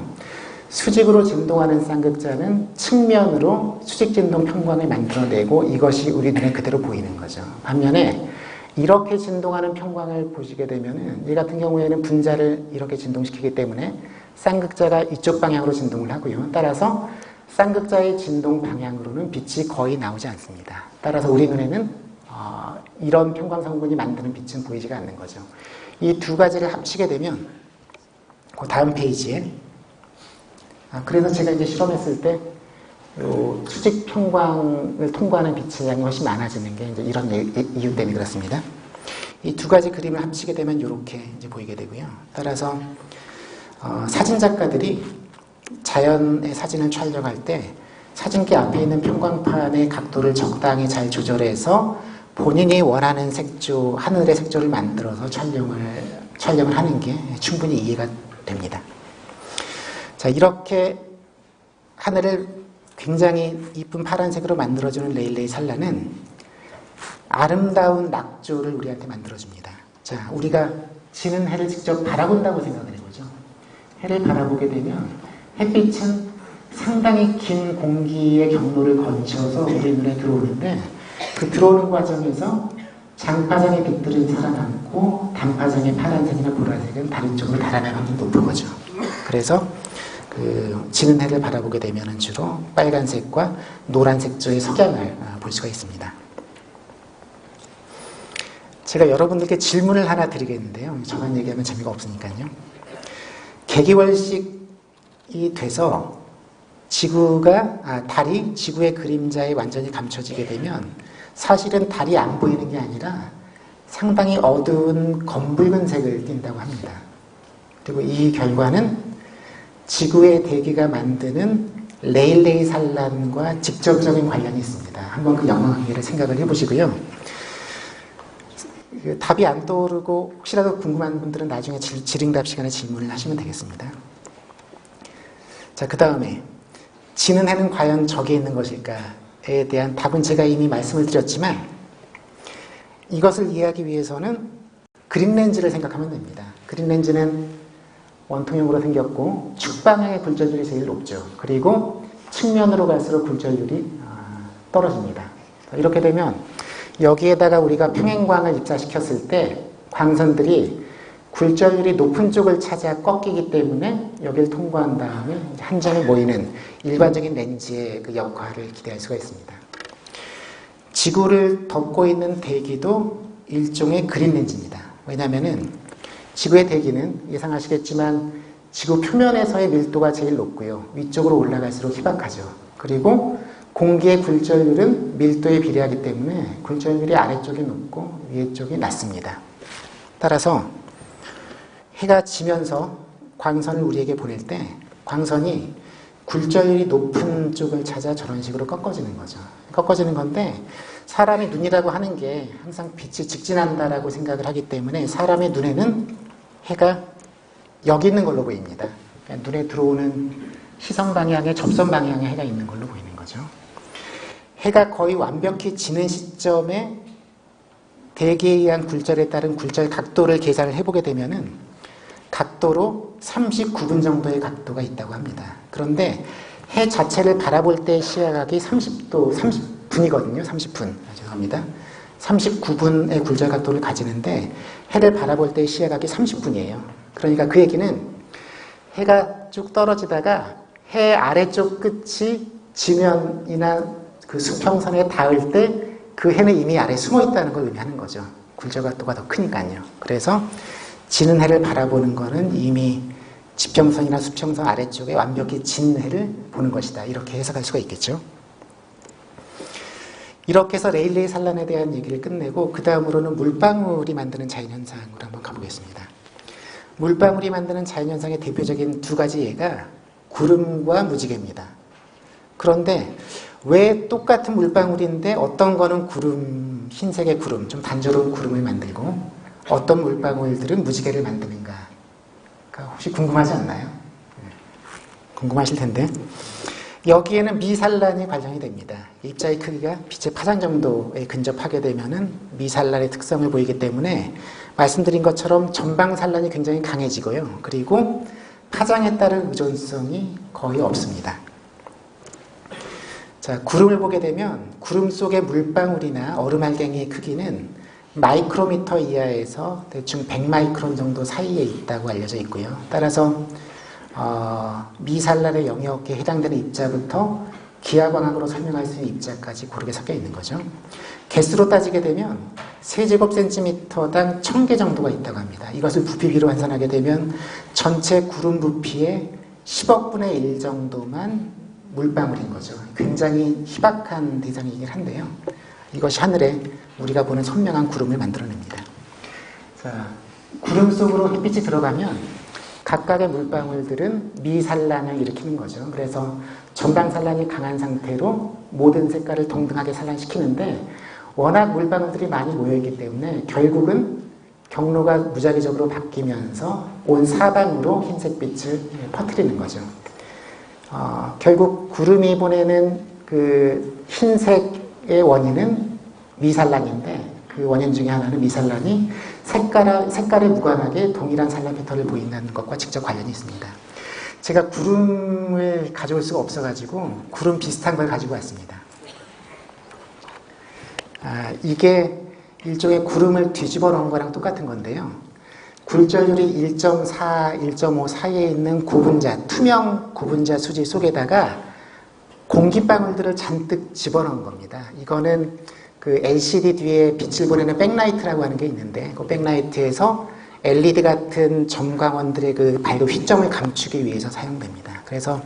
수직으로 진동하는 쌍극자는 측면으로 수직 진동 평광을 만들어내고 이것이 우리 눈에 그대로 보이는 거죠. 반면에 이렇게 진동하는 평광을 보시게 되면은, 이 같은 경우에는 분자를 이렇게 진동시키기 때문에 쌍극자가 이쪽 방향으로 진동을 하고요. 따라서 쌍극자의 진동 방향으로는 빛이 거의 나오지 않습니다. 따라서 우리 눈에는 이런 평광 성분이 만드는 빛은 보이지가 않는 거죠. 이 두 가지를 합치게 되면 그 다음 페이지에, 그래서 제가 이제 실험했을 때 수직 평광을 통과하는 빛의 양이 훨씬 많아지는 게 이제 이런 이유 때문에 그렇습니다. 이 두 가지 그림을 합치게 되면 이렇게 이제 보이게 되고요. 따라서 사진 작가들이 자연의 사진을 촬영할 때 사진기 앞에 있는 평광판의 각도를 적당히 잘 조절해서 본인이 원하는 색조, 하늘의 색조를 만들어서 촬영을 하는 게 충분히 이해가 됩니다. 자, 이렇게 하늘을 굉장히 이쁜 파란색으로 만들어주는 레일레이 산란은 아름다운 낙조를 우리한테 만들어줍니다. 자, 우리가 지는 해를 직접 바라본다고 생각을 해보죠. 해를 바라보게 되면 햇빛은 상당히 긴 공기의 경로를 거쳐서 우리 눈에 들어오는데 그 들어오는 과정에서 장파장의 빛들은 살아남고 단파장의 파란색이나 보라색은 다른 쪽으로 달아날 확률이 높은 거죠. 그래서 그 지는 해를 바라보게 되면 주로 빨간색과 노란색 쪽의 석양을 볼 수가 있습니다. 제가 여러분들께 질문을 하나 드리겠는데요. 저만 얘기하면 재미가 없으니까요. 개기월식이 돼서 달이 지구의 그림자에 완전히 감춰지게 되면 사실은 달이 안 보이는 게 아니라 상당히 어두운 검붉은 색을 띈다고 합니다. 그리고 이 결과는 지구의 대기가 만드는 레일레이 산란과 직접적인 관련이 있습니다. 한번 그 영향관계를 생각을 해보시고요. 답이 안 떠오르고 혹시라도 궁금한 분들은 나중에 질의응답 시간에 질문을 하시면 되겠습니다. 자, 그 다음에 지는 해는 과연 저기에 있는 것일까에 대한 답은 제가 이미 말씀을 드렸지만 이것을 이해하기 위해서는 그린렌즈를 생각하면 됩니다. 그린렌즈는 원통형으로 생겼고 축방향의 굴절률이 제일 높죠. 그리고 측면으로 갈수록 굴절률이 떨어집니다. 이렇게 되면 여기에다가 우리가 평행광을 입사시켰을 때 광선들이 굴절률이 높은 쪽을 찾아 꺾이기 때문에 여기를 통과한 다음에 한 점에 모이는 일반적인 렌즈의 그 역할을 기대할 수가 있습니다. 지구를 덮고 있는 대기도 일종의 그린 렌즈입니다. 왜냐하면 지구의 대기는 예상하시겠지만 지구 표면에서의 밀도가 제일 높고요. 위쪽으로 올라갈수록 희박하죠. 그리고 공기의 굴절률은 밀도에 비례하기 때문에 굴절률이 아래쪽이 높고 위에 쪽이 낮습니다. 따라서 해가 지면서 광선을 우리에게 보낼 때 광선이 굴절률이 높은 쪽을 찾아 저런 식으로 꺾어지는 거죠. 꺾어지는 건데 사람의 눈이라고 하는 게 항상 빛이 직진한다라고 생각을 하기 때문에 사람의 눈에는 해가 여기 있는 걸로 보입니다. 그러니까 눈에 들어오는 시선 방향에 접선 방향에 해가 있는 걸로 보이는 거죠. 해가 거의 완벽히 지는 시점에 대기에 의한 굴절에 따른 굴절 각도를 계산을 해보게 되면은 각도로 39분 정도의 각도가 있다고 합니다. 그런데 해 자체를 바라볼 때 시야각이 30분이거든요. 30분. 죄송합니다. 39분의 굴절 각도를 가지는데 해를 바라볼 때 시야각이 30분이에요. 그러니까 그 얘기는 해가 쭉 떨어지다가 해 아래쪽 끝이 지면이나 그 수평선에 닿을 때 그 해는 이미 아래에 숨어 있다는 걸 의미하는 거죠. 굴절 각도가 더 크니까요. 그래서 지는 해를 바라보는 것은 이미 지평선이나 수평선 아래쪽에 완벽히 진 해를 보는 것이다. 이렇게 해석할 수가 있겠죠. 이렇게 해서 레일레이 산란에 대한 얘기를 끝내고 그 다음으로는 물방울이 만드는 자연현상으로 한번 가보겠습니다. 물방울이 만드는 자연현상의 대표적인 두 가지 예가 구름과 무지개입니다. 그런데 왜 똑같은 물방울인데 어떤 거는 구름, 흰색의 구름, 좀 단조로운 구름을 만들고 어떤 물방울들은 무지개를 만드는가? 그러니까 혹시 궁금하지 않나요? 궁금하실 텐데 여기에는 미산란이 관련이 됩니다. 입자의 크기가 빛의 파장 정도에 근접하게 되면은 미산란의 특성을 보이기 때문에 말씀드린 것처럼 전방산란이 굉장히 강해지고요. 그리고 파장에 따른 의존성이 거의 없습니다. 자, 구름을 보게 되면 구름 속의 물방울이나 얼음알갱이의 크기는 마이크로미터 이하에서 대충 100마이크론 정도 사이에 있다고 알려져 있고요. 따라서 미산란의 영역에 해당되는 입자부터 기하광학으로 설명할 수 있는 입자까지 고르게 섞여 있는 거죠. 개수로 따지게 되면 세제곱센티미터당 1000개 정도가 있다고 합니다. 이것을 부피비로 환산하게 되면 전체 구름 부피의 10억 분의 1 정도만 물방울인 거죠. 굉장히 희박한 대상이긴 한데요. 이것이 하늘에 우리가 보는 선명한 구름을 만들어냅니다. 자, 구름 속으로 햇빛이 들어가면 각각의 물방울들은 미산란을 일으키는 거죠. 그래서 전방산란이 강한 상태로 모든 색깔을 동등하게 산란시키는데 워낙 물방울들이 많이 모여있기 때문에 결국은 경로가 무작위적으로 바뀌면서 온 사방으로 흰색빛을 퍼뜨리는 거죠. 결국 구름이 보내는 그 흰색의 원인은 미산란인데 그 원인 중에 하나는 미산란이 색깔에 무관하게 동일한 산란 패턴을 보인다는 것과 직접 관련이 있습니다. 제가 구름을 가져올 수가 없어가지고 구름 비슷한 걸 가지고 왔습니다. 이게 일종의 구름을 뒤집어 놓은 거랑 똑같은 건데요. 굴절률이 1.4, 1.5 사이에 있는 투명 고분자 수지 속에다가 공기방울들을 잔뜩 집어넣은 겁니다. 이거는 그 LCD 뒤에 빛을 보내는 백라이트라고 하는 게 있는데, 그 백라이트에서 LED 같은 점광원들의 그 밝은 휘점을 감추기 위해서 사용됩니다. 그래서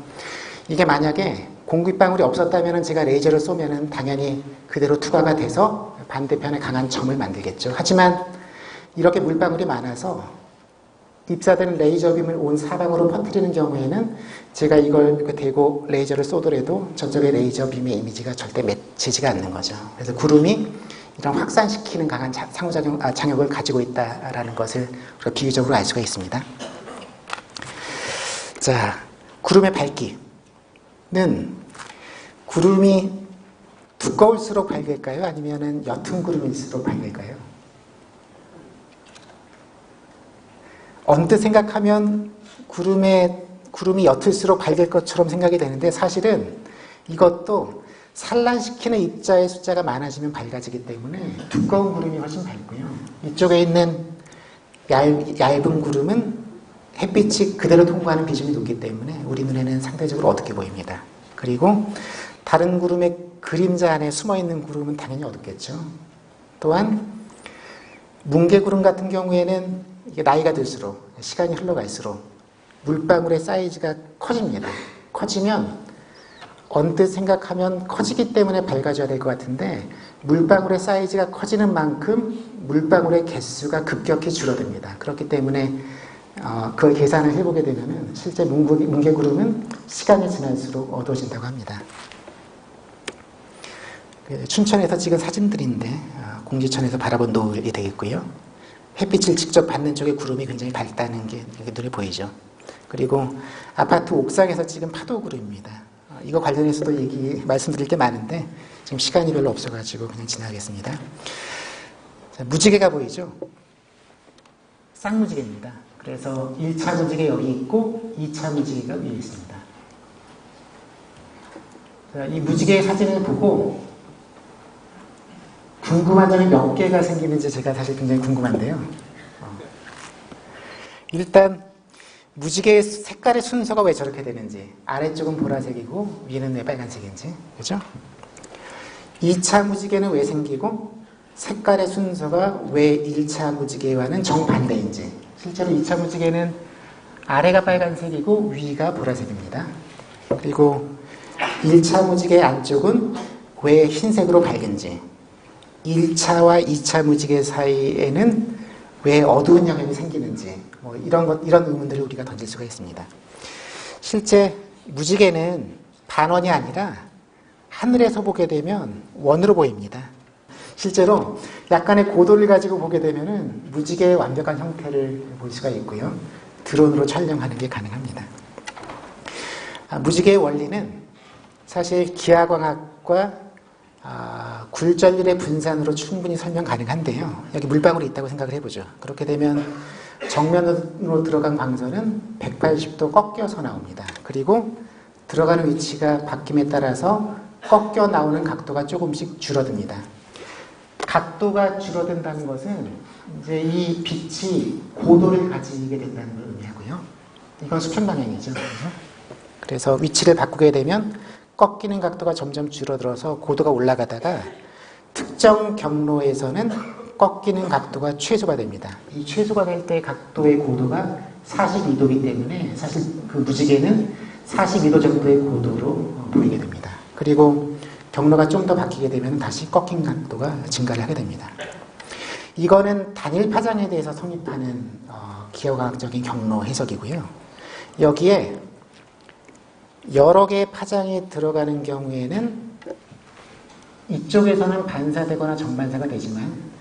이게 만약에 공기방울이 없었다면 제가 레이저를 쏘면 당연히 그대로 투과가 돼서 반대편에 강한 점을 만들겠죠. 하지만 이렇게 물방울이 많아서 입사되는 레이저빔을 온 사방으로 퍼뜨리는 경우에는 제가 이걸 이렇게 대고 레이저를 쏘더라도 저쪽의 레이저빔의 이미지가 절대 맺히지가 않는 거죠. 그래서 구름이 이런 확산시키는 강한 장력을 가지고 있다라는 것을 우리가 비유적으로 알 수가 있습니다. 자, 구름의 밝기는 구름이 두꺼울수록 밝을까요? 아니면 옅은 구름일수록 밝을까요? 언뜻 생각하면 구름이 옅을수록 밝을 것처럼 생각이 되는데, 사실은 이것도 산란시키는 입자의 숫자가 많아지면 밝아지기 때문에 두꺼운 구름이 훨씬 밝고요. 이쪽에 있는 얇은 구름은 햇빛이 그대로 통과하는 비중이 높기 때문에 우리 눈에는 상대적으로 어둡게 보입니다. 그리고 다른 구름의 그림자 안에 숨어있는 구름은 당연히 어둡겠죠. 또한 뭉게구름 같은 경우에는 이게 나이가 들수록, 시간이 흘러갈수록 물방울의 사이즈가 커집니다. 커지면 언뜻 생각하면 커지기 때문에 밝아져야 될 것 같은데, 물방울의 사이즈가 커지는 만큼 물방울의 개수가 급격히 줄어듭니다. 그렇기 때문에 그걸 계산을 해보게 되면 실제 뭉게구름은 시간이 지날수록 어두워진다고 합니다. 춘천에서 찍은 사진들인데 공지천에서 바라본 노을이 되겠고요. 햇빛을 직접 받는 쪽에 구름이 굉장히 밝다는 게 눈에 보이죠. 그리고 아파트 옥상에서 찍은 파도구름입니다. 이거 관련해서도 말씀드릴 게 많은데 지금 시간이 별로 없어가지고 그냥 지나가겠습니다. 자, 무지개가 보이죠? 쌍무지개입니다. 그래서 1차 무지개 여기 있고 2차 무지개가 위에 있습니다. 자, 이 무지개의 사진을 보고 궁금한 점이 몇 개가 생기는지 제가 사실 굉장히 궁금한데요. 일단 무지개의 색깔의 순서가 왜 저렇게 되는지, 아래쪽은 보라색이고 위에는 왜 빨간색인지, 그죠? 2차 무지개는 왜 생기고 색깔의 순서가 왜 1차 무지개와는 정반대인지. 실제로 2차 무지개는 아래가 빨간색이고 위가 보라색입니다. 그리고 1차 무지개 안쪽은 왜 흰색으로 밝은지, 1차와 2차 무지개 사이에는 왜 어두운 영역이 생기는지, 이런 의문들을 우리가 던질 수가 있습니다. 실제 무지개는 반원이 아니라 하늘에서 보게 되면 원으로 보입니다. 실제로 약간의 고도를 가지고 보게 되면 무지개의 완벽한 형태를 볼 수가 있고요. 드론으로 촬영하는 게 가능합니다. 무지개의 원리는 사실 기하광학과 굴절률의 분산으로 충분히 설명 가능한데요. 여기 물방울이 있다고 생각을 해보죠. 그렇게 되면 정면으로 들어간 광선은 180도 꺾여서 나옵니다. 그리고 들어가는 위치가 바뀜에 따라서 꺾여 나오는 각도가 조금씩 줄어듭니다. 각도가 줄어든다는 것은 이제 이 빛이 고도를 가지게 된다는 걸 의미하고요. 이건 수평 방향이죠. 그래서 위치를 바꾸게 되면 꺾이는 각도가 점점 줄어들어서 고도가 올라가다가 특정 경로에서는 꺾이는 각도가 최소가 됩니다. 이 최소가 될 때 각도의 고도가 42도이기 때문에 사실 그 무지개는 42도 정도의 고도로 보이게 됩니다. 그리고 경로가 좀 더 바뀌게 되면 다시 꺾인 각도가 증가를 하게 됩니다. 이거는 단일 파장에 대해서 성립하는 기하과학적인 경로 해석이고요. 여기에 여러 개의 파장이 들어가는 경우에는 이쪽에서는 반사되거나 정반사가 되지만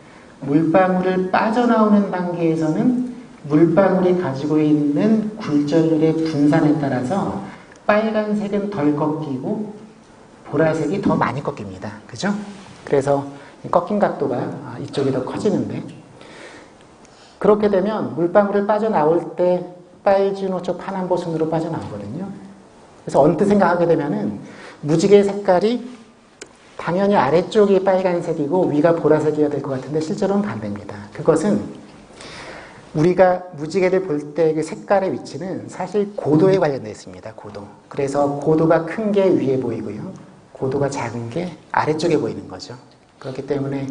물방울을 빠져나오는 단계에서는 물방울이 가지고 있는 굴절률의 분산에 따라서 빨간색은 덜 꺾이고 보라색이 더 많이 꺾입니다. 그죠? 그래서 꺾인 각도가 이쪽이 더 커지는데, 그렇게 되면 물방울을 빠져나올 때 빨주노초 파남보순으로 빠져나오거든요. 그래서 언뜻 생각하게 되면은 무지개의 색깔이 당연히 아래쪽이 빨간색이고 위가 보라색이어야 될 것 같은데 실제로는 반대입니다. 그것은 우리가 무지개를 볼 때 그 색깔의 위치는 사실 고도에 관련되어 있습니다. 고도. 그래서 고도가 큰 게 위에 보이고요. 고도가 작은 게 아래쪽에 보이는 거죠. 그렇기 때문에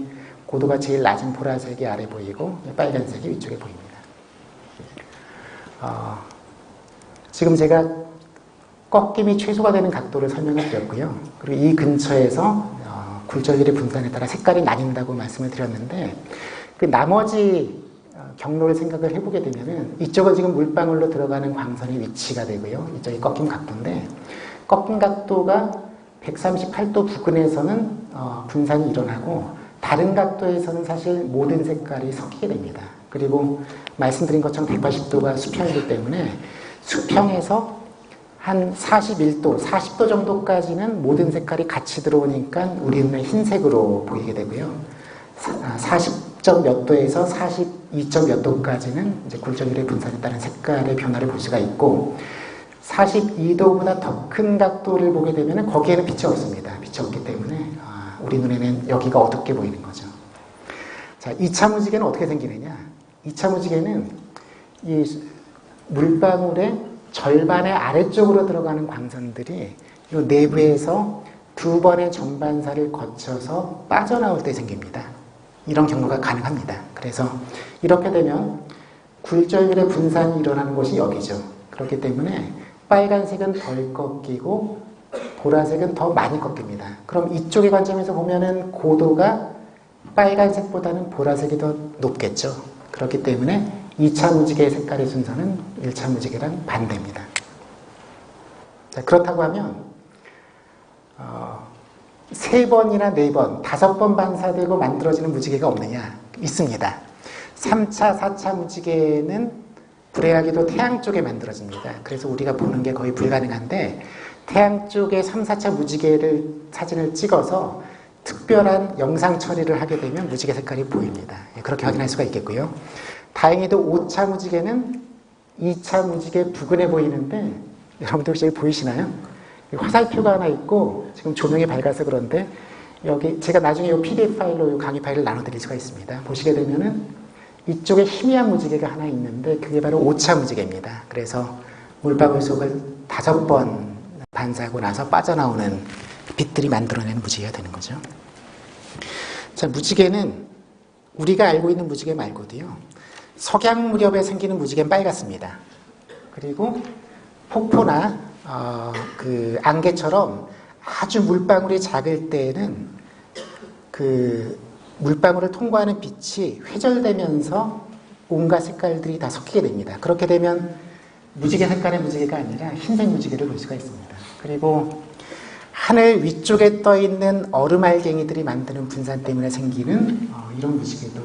고도가 제일 낮은 보라색이 아래 보이고 빨간색이 위쪽에 보입니다. 지금 제가 꺾임이 최소가 되는 각도를 설명을 드렸고요. 그리고 이 근처에서 굴절률의 분산에 따라 색깔이 나뉜다고 말씀을 드렸는데 그 나머지 경로를 생각을 해보게 되면은 이쪽은 지금 물방울로 들어가는 광선의 위치가 되고요. 이쪽이 꺾임 각도인데 꺾임 각도가 138도 부근에서는 분산이 일어나고 다른 각도에서는 사실 모든 색깔이 섞이게 됩니다. 그리고 말씀드린 것처럼 180도가 수평이기 때문에 수평에서 한 41도, 40도 정도까지는 모든 색깔이 같이 들어오니까 우리 눈에 흰색으로 보이게 되고요. 40점 몇 도에서 42점 몇 도까지는 이제 굴절률의 분산에 따른 색깔의 변화를 볼 수가 있고 42도보다 더 큰 각도를 보게 되면 거기에는 빛이 없습니다. 빛이 없기 때문에 우리 눈에는 여기가 어둡게 보이는 거죠. 자, 2차 무지개는 어떻게 생기느냐? 2차 무지개는 이 물방울의 절반의 아래쪽으로 들어가는 광선들이 이 내부에서 두 번의 전반사를 거쳐서 빠져나올 때 생깁니다. 이런 경로가 가능합니다. 그래서 이렇게 되면 굴절률의 분산이 일어나는 곳이 여기죠. 그렇기 때문에 빨간색은 덜 꺾이고 보라색은 더 많이 꺾입니다. 그럼 이쪽의 관점에서 보면은 고도가 빨간색보다는 보라색이 더 높겠죠. 그렇기 때문에 2차 무지개의 색깔의 순서는 1차 무지개랑 반대입니다. 자, 그렇다고 하면 3번이나 4번, 5번 반사되고 만들어지는 무지개가 없느냐? 있습니다. 3차, 4차 무지개는 불행하게도 태양 쪽에 만들어집니다. 그래서 우리가 보는 게 거의 불가능한데 태양 쪽에 3, 4차 무지개를 사진을 찍어서 특별한 영상 처리를 하게 되면 무지개 색깔이 보입니다. 그렇게 확인할 수가 있겠고요. 다행히도 5차 무지개는 2차 무지개 부근에 보이는데 여러분들 혹시 보이시나요? 화살표가 하나 있고 지금 조명이 밝아서 그런데 여기 제가 나중에 이 PDF 파일로 이 강의 파일을 나눠드릴 수가 있습니다. 보시게 되면은 이쪽에 희미한 무지개가 하나 있는데 그게 바로 5차 무지개입니다. 그래서 물방울 속을 5번 반사하고 나서 빠져나오는 빛들이 만들어내는 무지개가 되는 거죠. 자, 무지개는 우리가 알고 있는 무지개 말고도요. 석양 무렵에 생기는 무지개는 빨갛습니다. 그리고 폭포나 그 안개처럼 아주 물방울이 작을 때에는 그 물방울을 통과하는 빛이 회절되면서 온갖 색깔들이 다 섞이게 됩니다. 그렇게 되면 무지개 색깔의 무지개가 아니라 흰색 무지개를 볼 수가 있습니다. 그리고 하늘 위쪽에 떠있는 얼음알갱이들이 만드는 분산 때문에 생기는 이런 무지개도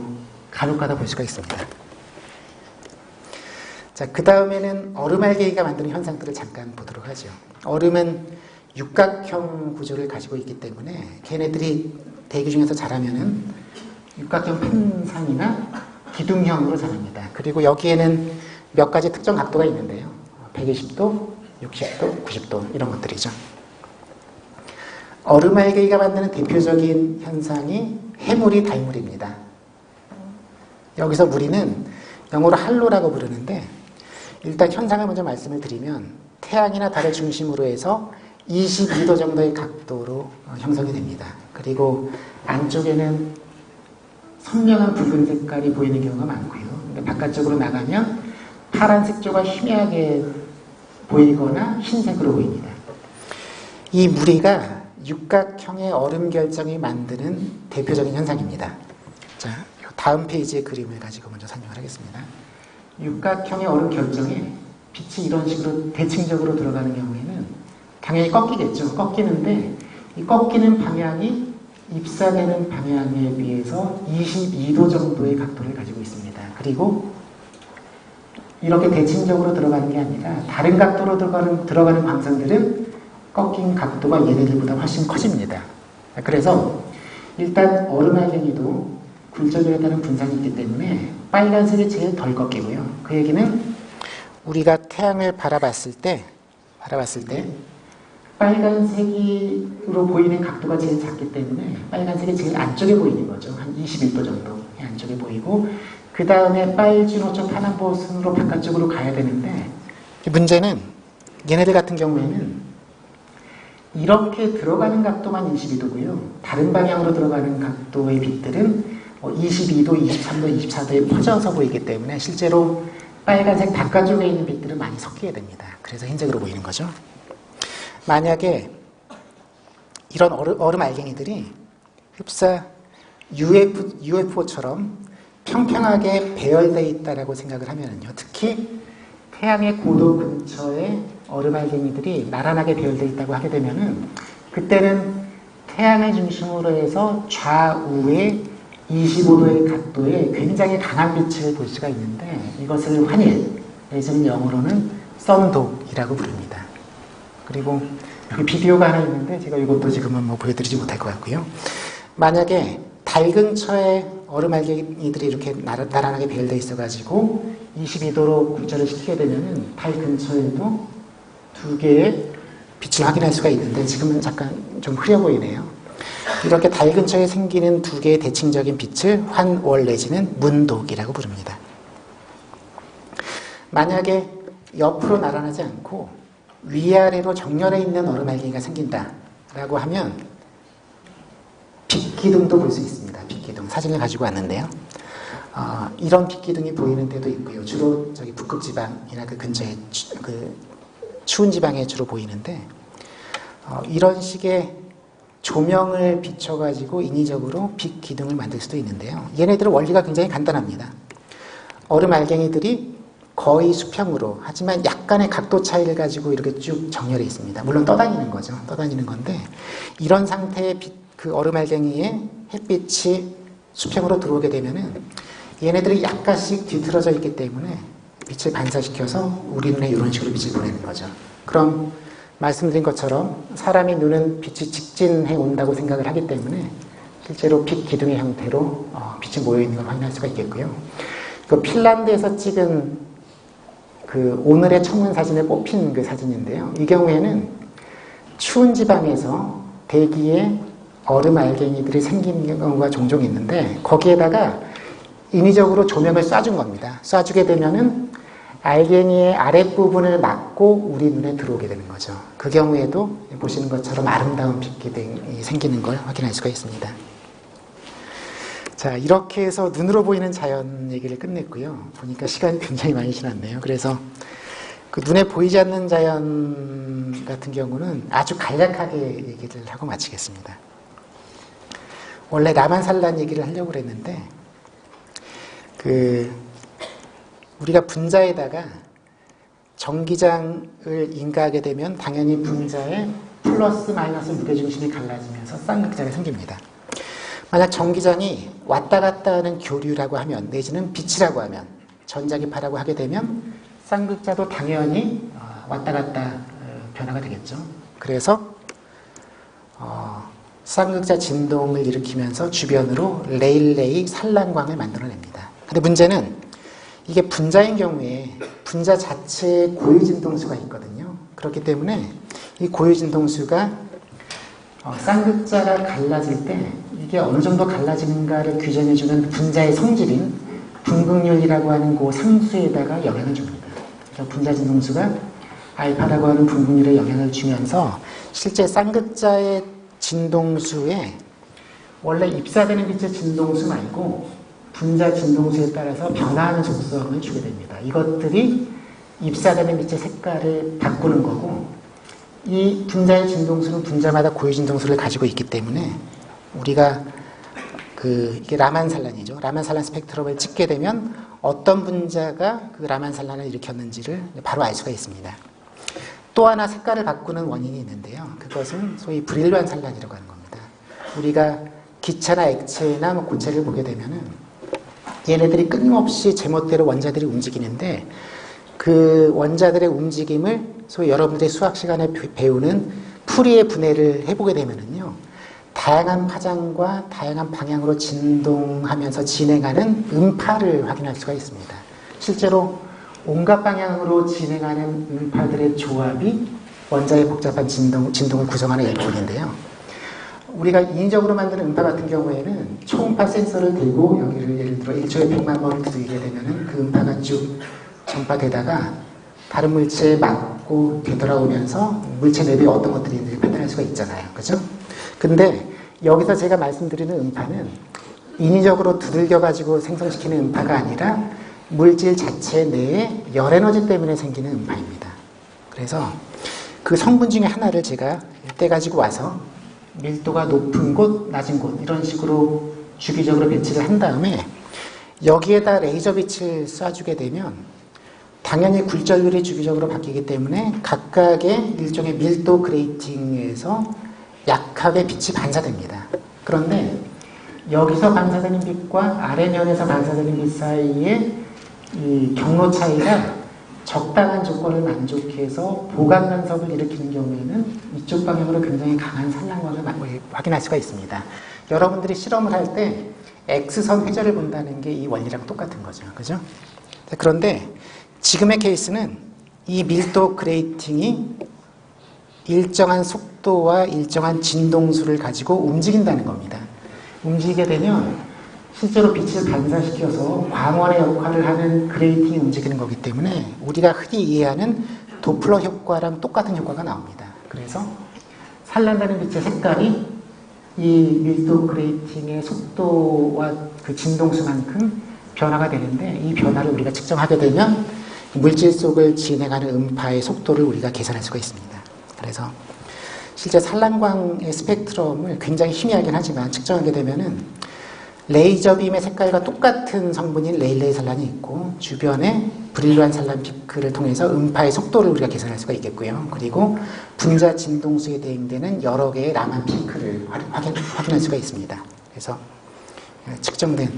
간혹가다 볼 수가 있습니다. 자, 그 다음에는 얼음알갱이가 만드는 현상들을 잠깐 보도록 하죠. 얼음은 육각형 구조를 가지고 있기 때문에 걔네들이 대기 중에서 자라면은 육각형 판상이나 기둥형으로 자랍니다. 그리고 여기에는 몇 가지 특정 각도가 있는데요. 120도, 60도, 90도 이런 것들이죠. 얼음알갱이가 만드는 대표적인 현상이 해물이 달물입니다. 여기서 무리는 영어로 할로라고 부르는데 일단 현상을 먼저 말씀을 드리면 태양이나 달을 중심으로 해서 22도 정도의 각도로 형성이 됩니다. 그리고 안쪽에는 선명한 붉은 색깔이 보이는 경우가 많고요. 근데 바깥쪽으로 나가면 파란색조가 희미하게 보이거나 흰색으로 보입니다. 이 무리가 육각형의 얼음 결정이 만드는 대표적인 현상입니다. 자, 다음 페이지의 그림을 가지고 먼저 설명을 하겠습니다. 육각형의 얼음 결정에 빛이 이런 식으로 대칭적으로 들어가는 경우에는 당연히 꺾이겠죠. 꺾이는데 이 꺾이는 방향이 입사되는 방향에 비해서 22도 정도의 각도를 가지고 있습니다. 그리고 이렇게 대칭적으로 들어가는 게 아니라 다른 각도로 들어가는 광선들은 꺾인 각도가 얘네들보다 훨씬 커집니다. 그래서 일단 얼음알갱이도 굴절에 따른 분산이 있기 때문에 빨간색이 제일 덜 꺾이고요. 그 얘기는 우리가 태양을 바라봤을 때 빨간색으로 보이는 각도가 제일 작기 때문에 빨간색이 제일 안쪽에 보이는 거죠. 한 21도 정도 안쪽에 보이고, 그 다음에 빨주노초 파남보순으로 바깥쪽으로 가야 되는데, 문제는 얘네들 같은 경우에는 이렇게 들어가는 각도만 22도고요. 다른 방향으로 들어가는 각도의 빛들은 22도, 23도, 24도에 퍼져서 보이기 때문에 실제로 빨간색 바깥쪽에 있는 빛들은 많이 섞이게 됩니다. 그래서 흰색으로 보이는 거죠. 만약에 이런 얼음 알갱이들이 흡사 UFO처럼 평평하게 배열되어 있다고 생각을 하면요. 특히 태양의 고도 근처에 얼음 알갱이들이 나란하게 배열되어 있다고 하게 되면은, 그때는 태양의 중심으로 해서 좌우에 25도의 각도에 굉장히 강한 빛을 볼 수가 있는데, 이것을 환일, 예전 영어로는 썬독이라고 부릅니다. 그리고 여기 비디오가 하나 있는데 제가 이것도 지금은 보여드리지 못할 것 같고요. 만약에 달 근처에 얼음 알갱이들이 이렇게 나란하게 배열되어 있어가지고 22도로 굴절을 시키게 되면은 달 근처에도 두 개의 빛을 확인할 수가 있는데, 지금은 잠깐 좀 흐려 보이네요. 이렇게 달 근처에 생기는 두 개의 대칭적인 빛을 환월 내지는 문독이라고 부릅니다. 만약에 옆으로 나란하지 않고 위아래로 정렬해 있는 얼음 알갱이가 생긴다라고 하면 빛기둥도 볼 수 있습니다. 빛기둥 사진을 가지고 왔는데요. 이런 빛기둥이 보이는 데도 있고요. 주로 저기 북극 지방이나 그 근처에 추운 지방에 주로 보이는데, 이런 식의 조명을 비춰가지고 인위적으로 빛 기둥을 만들 수도 있는데요. 얘네들은 원리가 굉장히 간단합니다. 얼음 알갱이들이 거의 수평으로, 하지만 약간의 각도 차이를 가지고 이렇게 쭉 정렬해 있습니다. 물론 떠다니는 거죠. 떠다니는 건데, 이런 상태의 그 얼음 알갱이에 햇빛이 수평으로 들어오게 되면은 얘네들이 약간씩 뒤틀어져 있기 때문에 빛을 반사시켜서 우리 눈에 이런 식으로 빛을 보내는 거죠. 그럼 말씀드린 것처럼 사람의 눈은 빛이 직진해 온다고 생각을 하기 때문에 실제로 빛 기둥의 형태로 빛이 모여있는 걸 확인할 수가 있겠고요. 그 핀란드에서 찍은 그 오늘의 천문 사진에 뽑힌 그 사진인데요. 이 경우에는 추운 지방에서 대기에 얼음 알갱이들이 생기는 경우가 종종 있는데, 거기에다가 인위적으로 조명을 쏴준 겁니다. 쏴주게 되면은 알갱이의 아랫부분을 막고 우리 눈에 들어오게 되는 거죠. 그 경우에도 보시는 것처럼 아름다운 빛기둥이 생기는 걸 확인할 수가 있습니다. 자, 이렇게 해서 눈으로 보이는 자연 얘기를 끝냈고요. 보니까 시간이 굉장히 많이 지났네요. 그래서 그 눈에 보이지 않는 자연 같은 경우는 아주 간략하게 얘기를 하고 마치겠습니다. 원래 라만살란 얘기를 하려고 그랬는데, 우리가 분자에다가 전기장을 인가하게 되면 당연히 분자의 플러스 마이너스 무게중심이 갈라지면서 쌍극자가 생깁니다. 만약 전기장이 왔다 갔다 하는 교류라고 하면, 내지는 빛이라고 하면, 전자기파라고 하게 되면 쌍극자도 당연히 왔다 갔다 변화가 되겠죠. 그래서 쌍극자 진동을 일으키면서 주변으로 레일레이 산란광을 만들어냅니다. 근데 문제는 이게 분자인 경우에 분자 자체에 고유진동수가 있거든요. 그렇기 때문에 이 고유진동수가 쌍극자가 갈라질 때 이게 어느 정도 갈라지는가를 규정해주는 분자의 성질인 분극률이라고 하는 그 상수에다가 영향을 줍니다. 그래서 분자 진동수가 알파라고 하는 분극률에 영향을 주면서 실제 쌍극자의 진동수에 원래 입사되는 빛의 진동수 말고 분자 진동수에 따라서 변화하는 속성을 주게 됩니다. 이것들이 입사되는 빛의 색깔을 바꾸는 거고, 이 분자의 진동수는 분자마다 고유 진동수를 가지고 있기 때문에 우리가 이게 라만살란이죠. 라만살란 스펙트럼을 찍게 되면 어떤 분자가 그 라만살란을 일으켰는지를 바로 알 수가 있습니다. 또 하나 색깔을 바꾸는 원인이 있는데요. 그것은 소위 브릴루안 산란이라고 하는 겁니다. 우리가 기체나 액체나 고체를 보게 되면은 얘네들이 끊임없이 제멋대로 원자들이 움직이는데, 그 원자들의 움직임을 소위 여러분들이 수학 시간에 배우는 풀이의 분해를 해보게 되면은요, 다양한 파장과 다양한 방향으로 진동하면서 진행하는 음파를 확인할 수가 있습니다. 실제로 온갖 방향으로 진행하는 음파들의 조합이 원자의 복잡한 진동을 구성하는 일부분인데요. 우리가 인위적으로 만드는 음파 같은 경우에는 초음파 센서를 들고 여기를 예를 들어 1초에 100만 번을 들이게 되면은 그 음파가 쭉 전파되다가 다른 물체에 맞고 되돌아오면서 물체 내부에 어떤 것들이 있는지 판단할 수가 있잖아요. 그죠? 근데 여기서 제가 말씀드리는 음파는 인위적으로 두들겨가지고 생성시키는 음파가 아니라 물질 자체 내에 열 에너지 때문에 생기는 음파입니다. 그래서 그 성분 중에 하나를 제가 떼가지고 와서 밀도가 높은 곳, 낮은 곳 이런 식으로 주기적으로 배치를 한 다음에 여기에다 레이저 빛을 쏴주게 되면 당연히 굴절률이 주기적으로 바뀌기 때문에 각각의 일종의 밀도 그레이팅에서 약하게 빛이 반사됩니다. 그런데 여기서 반사되는 빛과 아래면에서 반사되는 빛 사이에 이 경로 차이가 적당한 조건을 만족해서 보강 간섭을 일으키는 경우에는 이쪽 방향으로 굉장히 강한 산란광을 확인할 수가 있습니다. 여러분들이 실험을 할 때 X선 회절을 본다는 게 이 원리랑 똑같은 거죠. 그죠? 그런데 지금의 케이스는 이 밀도 그레이팅이 일정한 속도와 일정한 진동수를 가지고 움직인다는 겁니다. 움직이게 되면 실제로 빛을 반사시켜서 광원의 역할을 하는 그레이팅이 움직이는 거기 때문에 우리가 흔히 이해하는 도플러 효과랑 똑같은 효과가 나옵니다. 그래서 산란되는 빛의 색깔이 이 밀도 그레이팅의 속도와 그 진동수만큼 변화가 되는데 이 변화를 우리가 측정하게 되면 물질 속을 진행하는 음파의 속도를 우리가 계산할 수가 있습니다. 그래서 실제 산란광의 스펙트럼을 굉장히 희미하긴 하지만 측정하게 되면은 레이저빔의 색깔과 똑같은 성분인 레일레이 산란이 있고 주변에 브릴루한 산란 피크를 통해서 음파의 속도를 우리가 계산할 수가 있겠고요. 그리고 분자 진동수에 대응되는 여러 개의 라만 피크를 확인할 수가 있습니다. 그래서 측정된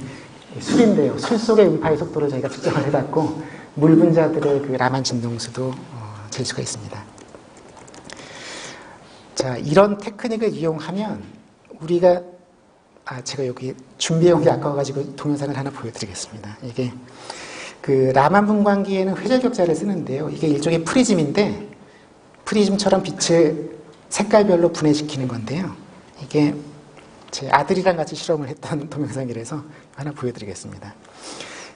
술인데요. 술 속의 음파의 속도를 저희가 측정을 해봤고 물 분자들의 그 라만 진동수도 잴 수가 있습니다. 자, 이런 테크닉을 이용하면 우리가 제가 여기 준비해온 게 아까워가지고 동영상을 하나 보여드리겠습니다. 이게 그 라만 분광기에는 회절 격자를 쓰는데요. 이게 일종의 프리즘인데 프리즘처럼 빛을 색깔별로 분해시키는 건데요. 이게 제 아들이랑 같이 실험을 했던 동영상이라서 하나 보여드리겠습니다.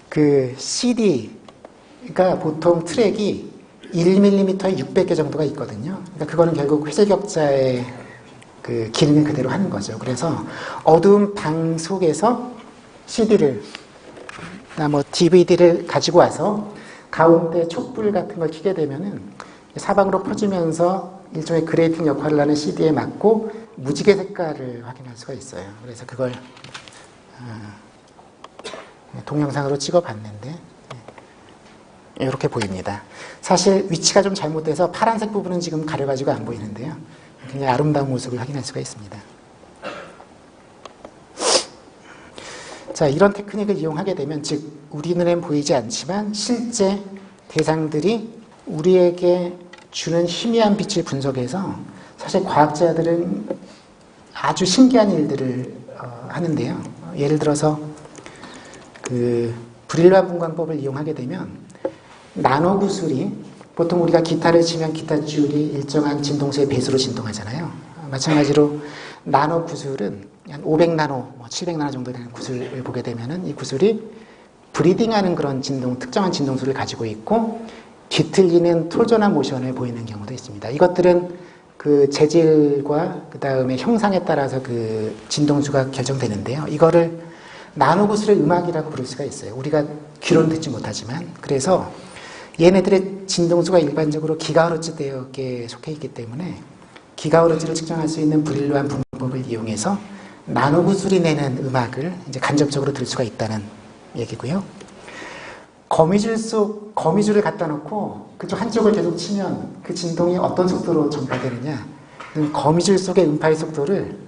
그 CD가 보통 트랙이 1mm에 600개 정도가 있거든요. 그러니까 그거는 결국 회절 격자의 그 기능을 그대로 하는 거죠. 그래서 어두운 방 속에서 CD를, 뭐 DVD를 가지고 와서 가운데 촛불 같은 걸 켜게 되면은 사방으로 퍼지면서 일종의 그레이팅 역할을 하는 CD에 맞고 무지개 색깔을 확인할 수가 있어요. 그래서 그걸 동영상으로 찍어봤는데 이렇게 보입니다. 사실 위치가 좀 잘못돼서 파란색 부분은 지금 가려가지고 안 보이는데요. 굉장히 아름다운 모습을 확인할 수가 있습니다. 자, 이런 테크닉을 이용하게 되면, 즉 우리 눈엔 보이지 않지만 실제 대상들이 우리에게 주는 희미한 빛을 분석해서 사실 과학자들은 아주 신기한 일들을 하는데요. 예를 들어서 그 브릴루한 분광법을 이용하게 되면 나노 구슬이 보통 우리가 기타를 치면 기타 줄이 일정한 진동수의 배수로 진동하잖아요. 마찬가지로 나노 구슬은 한 500나노, 700나노 정도 되는 구슬을 보게 되면은 이 구슬이 브리딩하는 그런 특정한 진동수를 가지고 있고 뒤틀리는 톨존한 모션을 보이는 경우도 있습니다. 이것들은 그 재질과 그 다음에 형상에 따라서 그 진동수가 결정되는데요. 이거를 나노 구슬의 음악이라고 부를 수가 있어요. 우리가 귀로는 듣지 못하지만. 그래서 얘네들의 진동수가 일반적으로 기가헤르츠대역에 속해 있기 때문에 기가헤르츠를 측정할 수 있는 브릴루한 분광법을 이용해서 나노 구슬이 내는 음악을 이제 간접적으로 들을 수가 있다는 얘기고요. 거미줄을 갖다 놓고 그쪽 한쪽을 계속 치면 그 진동이 어떤 속도로 전파되느냐, 거미줄 속의 음파의 속도를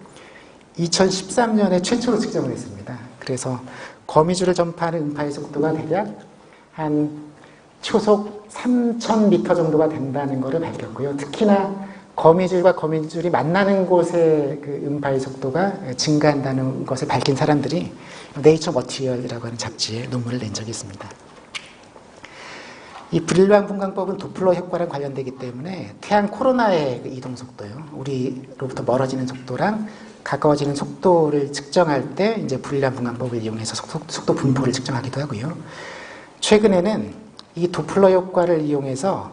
2013년에 최초로 측정을 했습니다. 그래서 거미줄을 전파하는 음파의 속도가 대략 한 초속 3,000m 정도가 된다는 것을 밝혔고요. 특히나 거미줄과 거미줄이 만나는 곳의 그 음파의 속도가 증가한다는 것을 밝힌 사람들이 네이처 머티리얼이라고 하는 잡지에 논문을 낸 적이 있습니다. 이 브릴로한 분광법은 도플러 효과랑 관련되기 때문에 태양 코로나의 그 이동 속도요, 우리로부터 멀어지는 속도랑 가까워지는 속도를 측정할 때 이제 브릴로한 분광법을 이용해서 속도 분포를 측정하기도 하고요. 최근에는 이 도플러 효과를 이용해서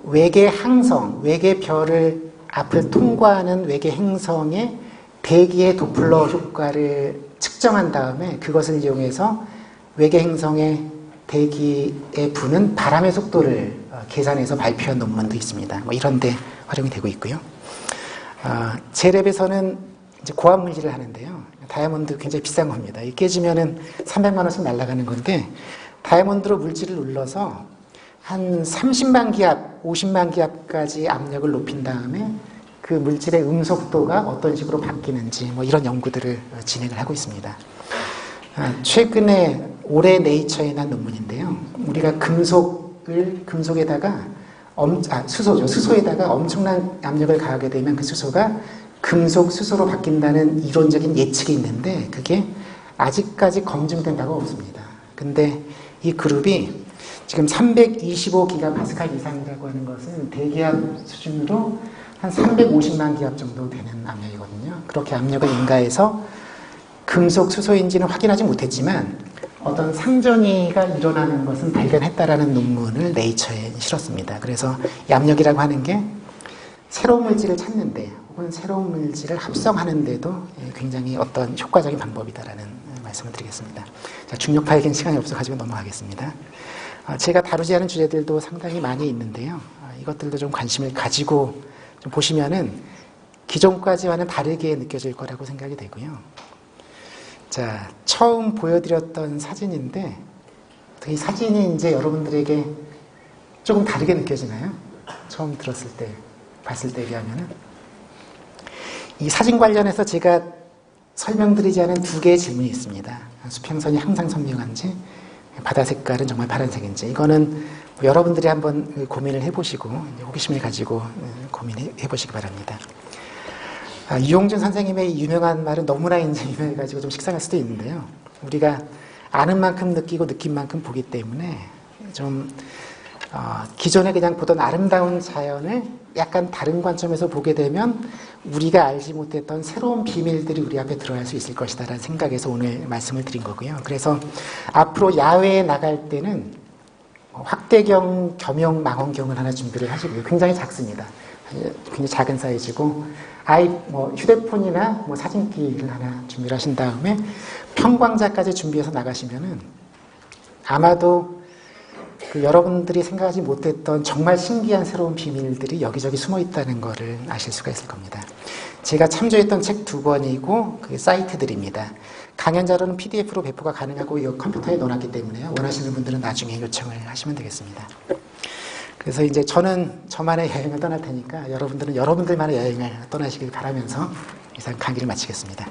외계 항성, 외계 별을 앞을 통과하는 외계 행성의 대기의 도플러 효과를 측정한 다음에 그것을 이용해서 외계 행성의 대기에 부는 바람의 속도를 계산해서 발표한 논문도 있습니다. 뭐 이런 데 활용이 되고 있고요. 제 랩에서는 이제 고압 물질을 하는데요. 다이아몬드 굉장히 비싼 겁니다. 이 깨지면은 300만 원씩 날아가는 건데, 다이아몬드로 물질을 눌러서 한 30만 기압, 50만 기압까지 압력을 높인 다음에 그 물질의 음속도가 어떤 식으로 바뀌는지 뭐 이런 연구들을 진행을 하고 있습니다. 최근에 올해 네이처에 난 논문인데요. 우리가 금속에다가 수소에다가 엄청난 압력을 가하게 되면 그 수소가 금속 수소로 바뀐다는 이론적인 예측이 있는데 그게 아직까지 검증된 바가 없습니다. 근데 이 그룹이 지금 325기가파스칼 이상이라고 하는 것은 대기압 수준으로 한 350만 기압 정도 되는 압력이거든요. 그렇게 압력을 인가해서 금속 수소인지는 확인하지 못했지만 어떤 상전이가 일어나는 것은 발견했다라는 논문을 네이처에 실었습니다. 그래서 이 압력이라고 하는 게 새로운 물질을 찾는데 혹은 새로운 물질을 합성하는데도 굉장히 어떤 효과적인 방법이다라는 말씀을 드리겠습니다. 자, 중력파 얘기는 시간이 없어가지고 넘어가겠습니다. 제가 다루지 않은 주제들도 상당히 많이 있는데요. 이것들도 좀 관심을 가지고 좀 보시면은 기존까지와는 다르게 느껴질 거라고 생각이 되고요. 자, 처음 보여드렸던 사진인데 이 사진이 이제 여러분들에게 조금 다르게 느껴지나요? 처음 들었을 때, 봤을 때에 비하면은. 이 사진 관련해서 제가 설명드리지 않은 두 개의 질문이 있습니다. 수평선이 항상 선명한지, 바다 색깔은 정말 파란색인지. 이거는 여러분들이 한번 고민을 해보시고 호기심을 가지고 고민해 보시기 바랍니다. 유용준 선생님의 유명한 말은 너무나 이제 유명해가지고 좀 식상할 수도 있는데요. 우리가 아는 만큼 느끼고 느낀 만큼 보기 때문에 좀 기존에 그냥 보던 아름다운 자연을 약간 다른 관점에서 보게 되면 우리가 알지 못했던 새로운 비밀들이 우리 앞에 들어갈 수 있을 것이다라는 생각에서 오늘 말씀을 드린 거고요. 그래서 앞으로 야외에 나갈 때는 확대경 겸용 망원경을 하나 준비를 하시고요. 굉장히 작습니다. 굉장히 작은 사이즈고 휴대폰이나 사진기를 하나 준비를 하신 다음에 평광자까지 준비해서 나가시면은 아마도 여러분들이 생각하지 못했던 정말 신기한 새로운 비밀들이 여기저기 숨어 있다는 것을 아실 수가 있을 겁니다. 제가 참조했던 책 2권이고 그 사이트들입니다. 강연 자료는 PDF로 배포가 가능하고 이 컴퓨터에 넣어놨기 때문에 원하시는 분들은 나중에 요청을 하시면 되겠습니다. 그래서 이제 저는 저만의 여행을 떠날 테니까 여러분들은 여러분들만의 여행을 떠나시길 바라면서 이상 강의를 마치겠습니다.